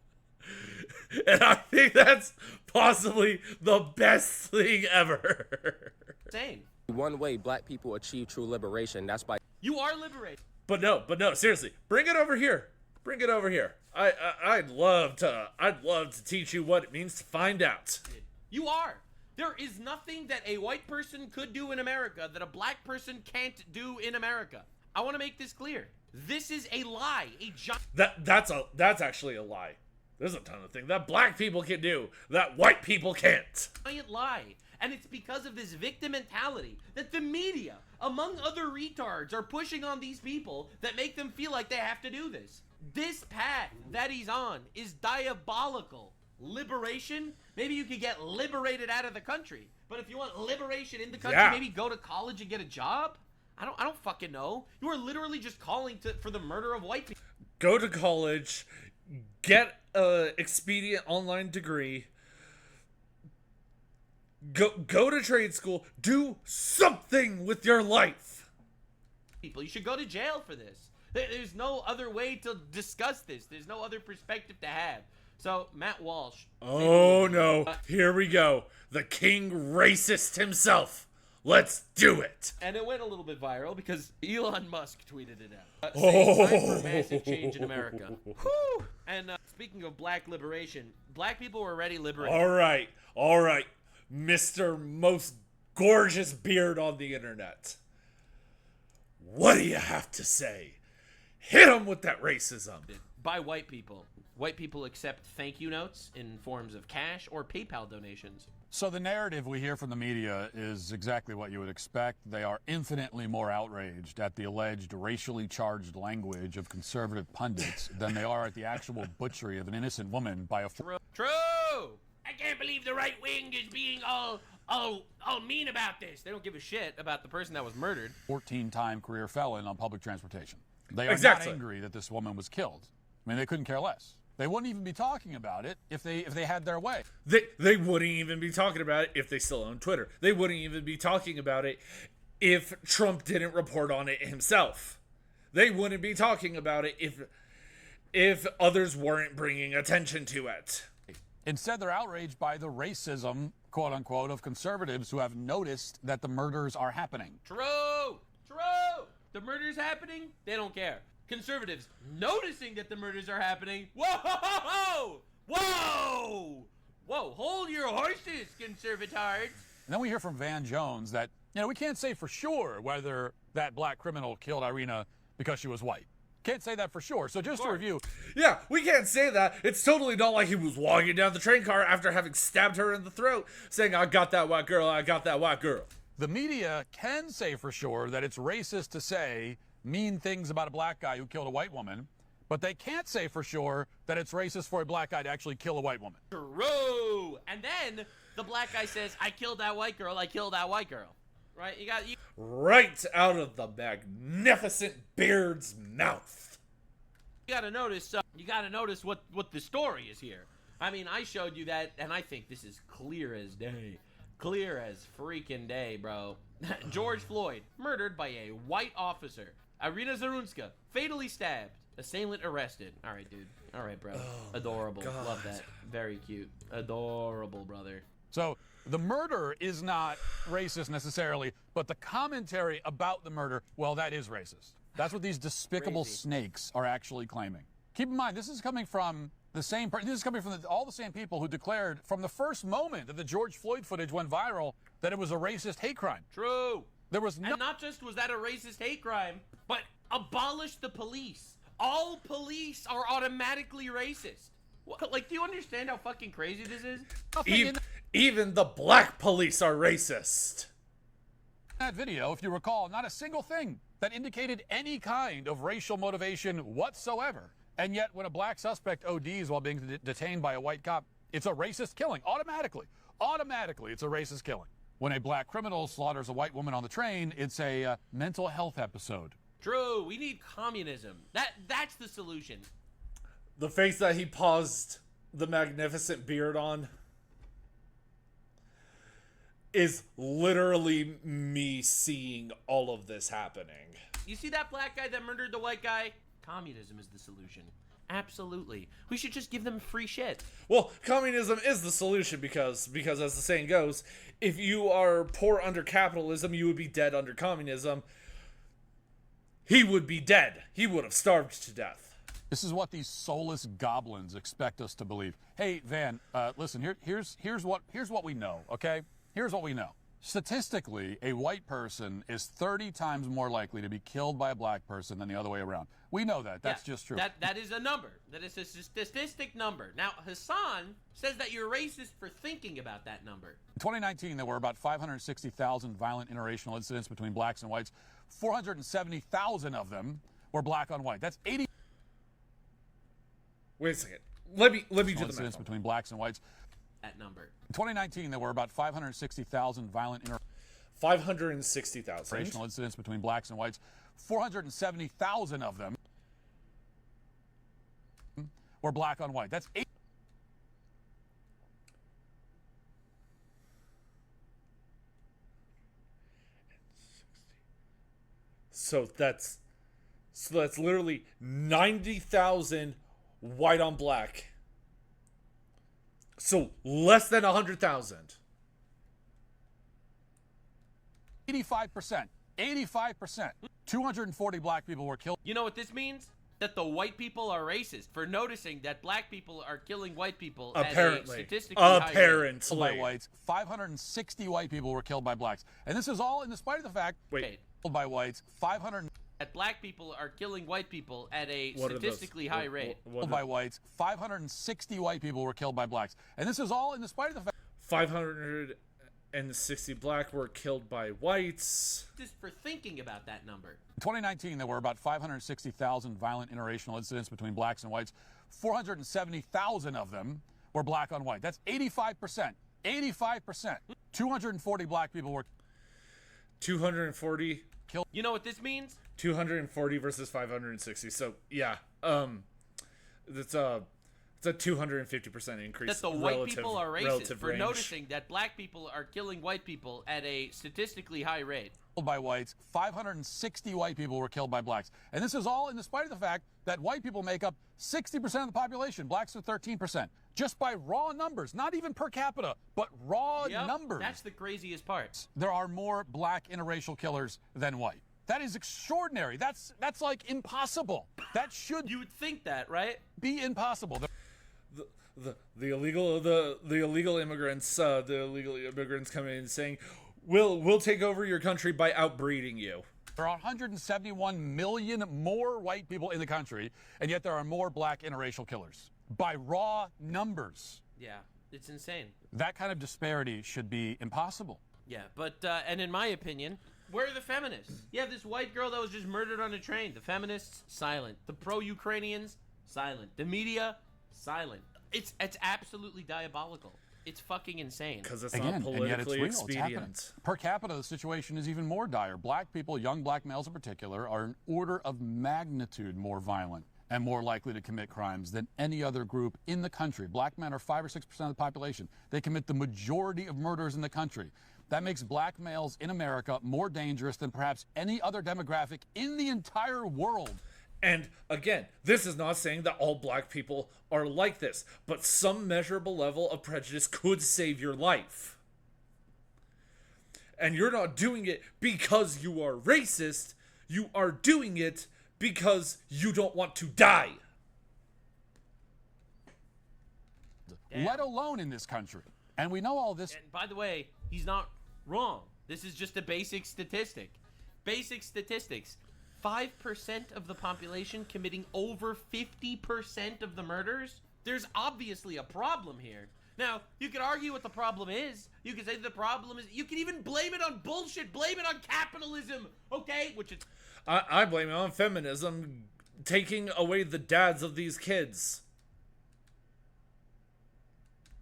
[SPEAKER 1] And I think that's possibly the best thing ever.
[SPEAKER 2] Insane.
[SPEAKER 11] One way black people achieve true liberation, that's by...
[SPEAKER 2] You are liberated.
[SPEAKER 1] But no, seriously, bring it over here. Bring it over here. I'd love to teach you what it means to find out.
[SPEAKER 2] You are. There is nothing that a white person could do in America that a black person can't do in America. I want to make this clear. This is a lie.
[SPEAKER 1] That's actually a lie. There's a ton of things that black people can do that white people can't.
[SPEAKER 2] Giant lie. And it's because of this victim mentality that the media, among other retards, are pushing on these people that make them feel like they have to do this. This path that he's on is diabolical. Liberation? Maybe you could get liberated out of the country. But if you want liberation in the country, maybe go to college and get a job? I don't fucking know. You are literally just calling for the murder of white people.
[SPEAKER 1] Go to college, get a expedient online degree, go to trade school, do something with your life.
[SPEAKER 2] People, you should go to jail for this. There's no other way to discuss this. There's no other perspective to have. So, Matt Walsh.
[SPEAKER 1] Oh no, here we go. The king racist himself. Let's do it.
[SPEAKER 2] And it went a little bit viral because Elon Musk tweeted it out. Saying time for massive change in America. Whew. And speaking of black liberation, black people were already liberated.
[SPEAKER 1] All right. Mr. Most Gorgeous Beard on the internet. What do you have to say? Hit him with that racism.
[SPEAKER 2] By white people. White people accept thank you notes in forms of cash or PayPal donations.
[SPEAKER 12] So the narrative we hear from the media is exactly what you would expect. They are infinitely more outraged at the alleged racially charged language of conservative pundits than they are at the actual butchery of an innocent woman by a...
[SPEAKER 2] True! I can't believe the right wing is being all mean about this. They don't give a shit about the person that was murdered.
[SPEAKER 12] 14-time career felon on public transportation. They are not angry that this woman was killed. I mean, they couldn't care less. They wouldn't even be talking about it if they had their way.
[SPEAKER 1] They wouldn't even be talking about it if they still own Twitter. They wouldn't even be talking about it if Trump didn't report on it himself. They wouldn't be talking about it if others weren't bringing attention to it.
[SPEAKER 12] Instead, they're outraged by the racism, quote unquote, of conservatives who have noticed that the murders are happening.
[SPEAKER 2] True! The murders happening, they don't care. Conservatives noticing that the murders are happening. Whoa! Hold your horses, conservatards.
[SPEAKER 12] And then we hear from Van Jones that, we can't say for sure whether that black criminal killed Irina because she was white. Can't say that for sure. So just to review.
[SPEAKER 1] Yeah, we can't say that. It's totally not like he was walking down the train car after having stabbed her in the throat, saying, I got that white girl, I got that white girl.
[SPEAKER 12] The media can say for sure that it's racist to say mean things about a black guy who killed a white woman, but they can't say for sure that it's racist for a black guy to actually kill a white woman.
[SPEAKER 2] True. And then the black guy says, I killed that white girl, I killed that white girl. Right? You
[SPEAKER 1] right out of the magnificent Beard's mouth.
[SPEAKER 2] You gotta notice what the story is here. I mean, I showed you that, and I think this is clear as day. Clear as freaking day, bro. George Floyd, murdered by a white officer. Irina Zarunska, fatally stabbed. Assailant arrested. All right, dude. All right, bro. Adorable.
[SPEAKER 1] God.
[SPEAKER 2] Love that. Very cute. Adorable, brother.
[SPEAKER 12] So the murder is not racist necessarily, but the commentary about the murder, well, that is racist. That's what these despicable snakes are actually claiming. Keep in mind, this is coming from The same. This is coming from all the same people who declared from the first moment that the George Floyd footage went viral that it was a racist hate crime.
[SPEAKER 2] True.
[SPEAKER 12] There was no.
[SPEAKER 2] And not just was that a racist hate crime, but abolish the police. All police are automatically racist. What, like, do you understand how fucking crazy this is?
[SPEAKER 1] Even the black police are racist.
[SPEAKER 12] That video, if you recall, not a single thing that indicated any kind of racial motivation whatsoever. And yet, when a black suspect ODs while being detained by a white cop, it's a racist killing. Automatically, it's a racist killing. When a black criminal slaughters a white woman on the train, it's a mental health episode.
[SPEAKER 2] True. We need communism. That's the solution.
[SPEAKER 1] The face that he paused the magnificent beard on is literally me seeing all of this happening.
[SPEAKER 2] You see that black guy that murdered the white guy? Communism is the solution. Absolutely. We should just give them free shit.
[SPEAKER 1] Well, communism is the solution because as the saying goes, if you are poor under capitalism, you would be dead under communism. He would be dead. He would have starved to death.
[SPEAKER 12] This is what these soulless goblins expect us to believe. Hey, Van, listen, here's what we know, okay? Here's what we know. Statistically, a white person is 30 times more likely to be killed by a black person than the other way around. We know that. That's just true.
[SPEAKER 2] That is a number. That is a statistic number. Now, Hassan says that you're racist for thinking about that number.
[SPEAKER 12] In 2019, there were about 560,000 violent interracial incidents between blacks and whites. 470,000 of them were black on white. That's 80.
[SPEAKER 1] Wait a second. Let me do the
[SPEAKER 12] incidents
[SPEAKER 1] math.
[SPEAKER 12] Between blacks and whites.
[SPEAKER 2] That number.
[SPEAKER 12] In 2019, there were about 560,000 violent
[SPEAKER 1] 560,000
[SPEAKER 12] interracial incidents between blacks and whites. 470,000 of them were black on white. That's 8.
[SPEAKER 1] So that's literally 90,000 white on black. So less than 100,000.
[SPEAKER 12] 85%. 85%. 240 black people were killed.
[SPEAKER 2] You know what this means? That the white people are racist for noticing that black people are killing white people.
[SPEAKER 1] Apparently.
[SPEAKER 2] At a statistically high rate.
[SPEAKER 1] Apparently.
[SPEAKER 12] By whites. 560 white people were killed by blacks. And this is all in spite of the fact by whites. 500
[SPEAKER 2] that black people are killing white people at a statistically high rate.
[SPEAKER 12] By whites. 560 white people were killed by blacks. And this is all in spite of the fact
[SPEAKER 1] 560 black were killed by whites.
[SPEAKER 2] Just for thinking about that number.
[SPEAKER 12] In 2019, there were about 560,000 violent interracial incidents between blacks and whites. 470,000 of them were black on white. That's 85%. 85%. 240 black people were
[SPEAKER 1] 240
[SPEAKER 12] killed.
[SPEAKER 2] You know what this means?
[SPEAKER 1] 240 versus 560. So yeah, it's a 250% increase.
[SPEAKER 2] That the white people are racist for
[SPEAKER 1] range.
[SPEAKER 2] Noticing that black people are killing white people at a statistically high rate.
[SPEAKER 12] By whites, 560 white people were killed by blacks. And this is all in spite of the fact that white people make up 60% of the population, blacks are 13%. Just by raw numbers, not even per capita, but raw numbers.
[SPEAKER 2] That's the craziest part.
[SPEAKER 12] There are more black interracial killers than white. That is extraordinary. That's like impossible. That should
[SPEAKER 2] You would think that, right?
[SPEAKER 12] Be impossible.
[SPEAKER 1] The illegal immigrants come in saying, we'll take over your country by outbreeding you.
[SPEAKER 12] There are 171 million more white people in the country, and yet there are more black interracial killers by raw numbers.
[SPEAKER 2] Yeah, it's insane.
[SPEAKER 12] That kind of disparity should be impossible.
[SPEAKER 2] Yeah, but and in my opinion, where are the feminists? You have this white girl that was just murdered on a train. The feminists, silent. The pro-Ukrainians, silent. The media, silent. It's absolutely diabolical. It's fucking insane.
[SPEAKER 1] Because it's not politically expedient.
[SPEAKER 12] Per capita, the situation is even more dire. Black people, young black males in particular, are an order of magnitude more violent and more likely to commit crimes than any other group in the country. Black men are 5 or 6% of the population. They commit the majority of murders in the country. That makes black males in America more dangerous than perhaps any other demographic in the entire world.
[SPEAKER 1] And again, this is not saying that all black people are like this, but some measurable level of prejudice could save your life. And you're not doing it because you are racist, you are doing it because you don't want to die.
[SPEAKER 12] let alone in this country. And we know all this.
[SPEAKER 2] And by the way, he's not wrong. This is just a basic statistic. Basic statistics. 5% of the population committing over 50% of the murders? There's obviously a problem here. Now, you could argue what the problem is. You could say the problem is, you can even blame it on bullshit, blame it on capitalism, okay? Which it's...
[SPEAKER 1] I blame it on feminism taking away the dads of these kids.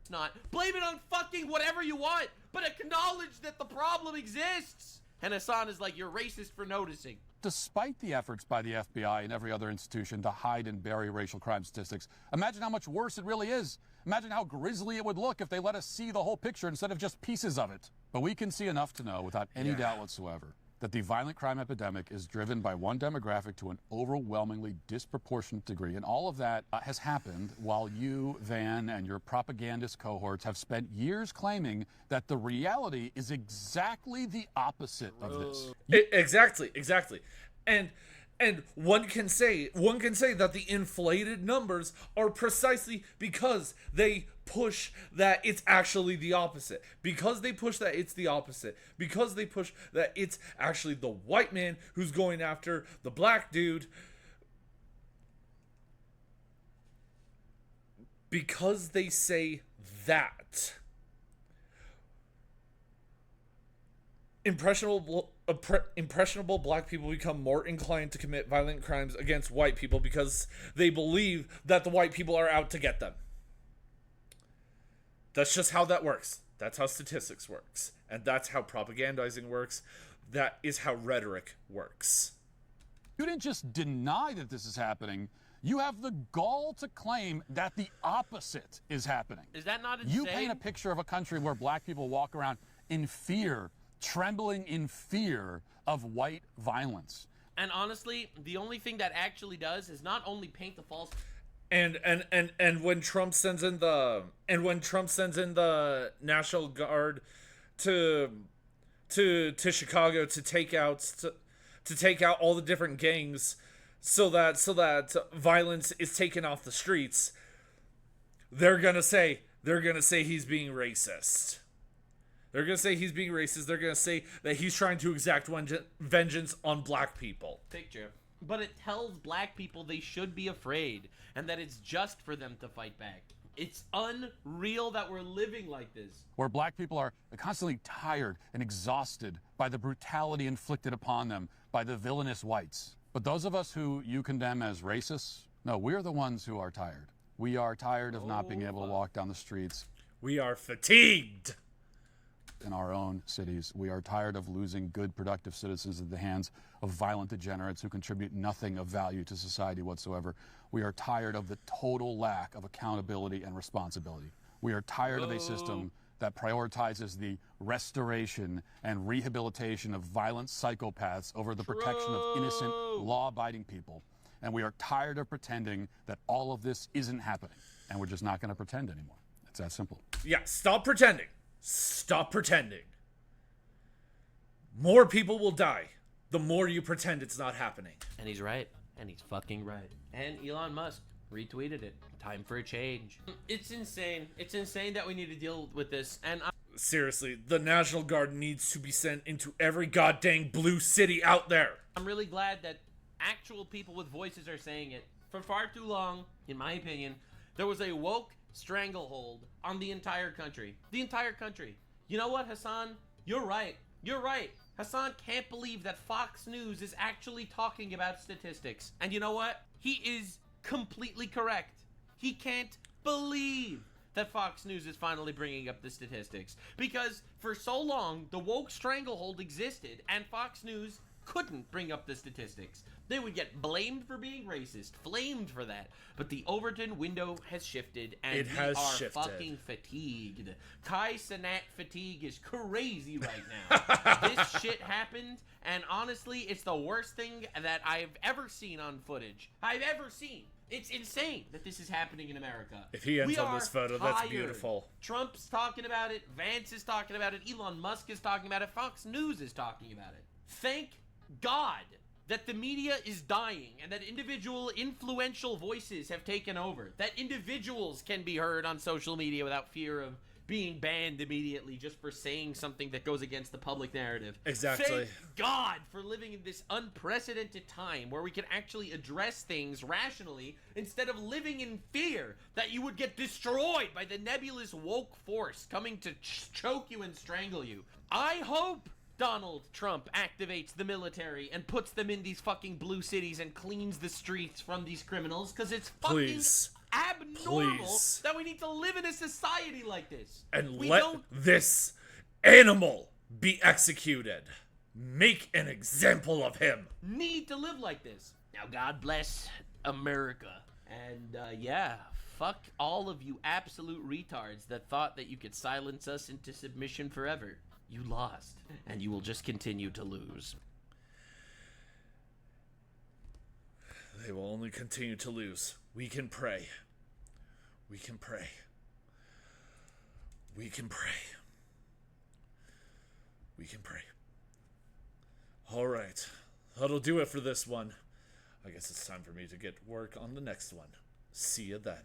[SPEAKER 2] It's not. Blame it on fucking whatever you want, but acknowledge that the problem exists. And Hassan is like, you're racist for noticing.
[SPEAKER 12] Despite the efforts by the FBI and every other institution to hide and bury racial crime statistics, imagine how much worse it really is. Imagine how grisly it would look if they let us see the whole picture instead of just pieces of it. But we can see enough to know without any doubt whatsoever that the violent crime epidemic is driven by one demographic to an overwhelmingly disproportionate degree. And all of that has happened while you, Van, and your propagandist cohorts have spent years claiming that the reality is exactly the opposite of this.
[SPEAKER 1] Exactly. And one can say that the inflated numbers are precisely because they push that it's actually the opposite. Because they push that it's the opposite. Because they push that it's actually the white man who's going after the black dude. Because they say that. Impressionable black people become more inclined to commit violent crimes against white people because they believe that the white people are out to get them. That's just how that works. That's how statistics works. And that's how propagandizing works. That is how rhetoric works.
[SPEAKER 12] You didn't just deny that this is happening. You have the gall to claim that the opposite is happening.
[SPEAKER 2] Is that not insane?
[SPEAKER 12] You paint a picture of a country where black people walk around in fear, trembling in fear of white violence.
[SPEAKER 2] And honestly, the only thing that actually does is not only paint the false...
[SPEAKER 1] And when Trump sends in the National Guard to Chicago to take out all the different gangs so that violence is taken off the streets, they're gonna say he's being racist. They're going to say he's being racist. They're going to say that he's trying to exact vengeance on black people.
[SPEAKER 2] Picture. But it tells black people they should be afraid and that it's just for them to fight back. It's unreal that we're living like this.
[SPEAKER 12] Where black people are constantly tired and exhausted by the brutality inflicted upon them by the villainous whites. But those of us who you condemn as racists, no, we're the ones who are tired. We are tired of not being able to walk down the streets.
[SPEAKER 1] We are fatigued.
[SPEAKER 12] In our own cities. We are tired of losing good, productive citizens at the hands of violent degenerates who contribute nothing of value to society whatsoever. We are tired of the total lack of accountability and responsibility. We are tired of a system that prioritizes the restoration and rehabilitation of violent psychopaths over the protection of innocent, law-abiding people. And we are tired of pretending that all of this isn't happening. And we're just not going to pretend anymore. It's that simple.
[SPEAKER 1] Yeah, stop pretending. Stop pretending. More people will die the more you pretend it's not happening.
[SPEAKER 2] And he's right. And he's fucking right. And Elon Musk retweeted it. Time for a change. It's insane. It's insane that we need to deal with this. And
[SPEAKER 1] seriously, the National Guard needs to be sent into every goddamn blue city out there.
[SPEAKER 2] I'm really glad that actual people with voices are saying it. For far too long, in my opinion, there was a woke stranglehold on the entire country. The entire country. You know what, Hassan? You're right. You're right. Hassan can't believe that Fox News is actually talking about statistics. And you know what? He is completely correct. He can't believe that Fox News is finally bringing up the statistics. Because for so long, the woke stranglehold existed and Fox News couldn't bring up the statistics. They would get blamed for being racist, flamed for that. But the Overton window has shifted, and we are fucking fatigued. Kai Cenat fatigue is crazy right now. This shit happened, and honestly, it's the worst thing that I've ever seen on footage. I've ever seen. It's insane that this is happening in America.
[SPEAKER 1] If he ends on this photo, that's beautiful.
[SPEAKER 2] Trump's talking about it. Vance is talking about it. Elon Musk is talking about it. Fox News is talking about it. Thank God that the media is dying and that individual influential voices have taken over, that individuals can be heard on social media without fear of being banned immediately just for saying something that goes against the public narrative.
[SPEAKER 1] Exactly.
[SPEAKER 2] Thank God for living in this unprecedented time where we can actually address things rationally instead of living in fear that you would get destroyed by the nebulous woke force coming to choke you and strangle you. I hope Donald Trump activates the military and puts them in these fucking blue cities and cleans the streets from these criminals, because it's fucking abnormal that we need to live in a society like this.
[SPEAKER 1] And let this animal be executed. Make an example of him.
[SPEAKER 2] Need to live like this. Now, God bless America. And, yeah, fuck all of you absolute retards that thought that you could silence us into submission forever. You lost, and you will just continue to lose.
[SPEAKER 1] They will only continue to lose. We can pray. We can pray. We can pray. We can pray. All right. That'll do it for this one. I guess it's time for me to get work on the next one. See you then.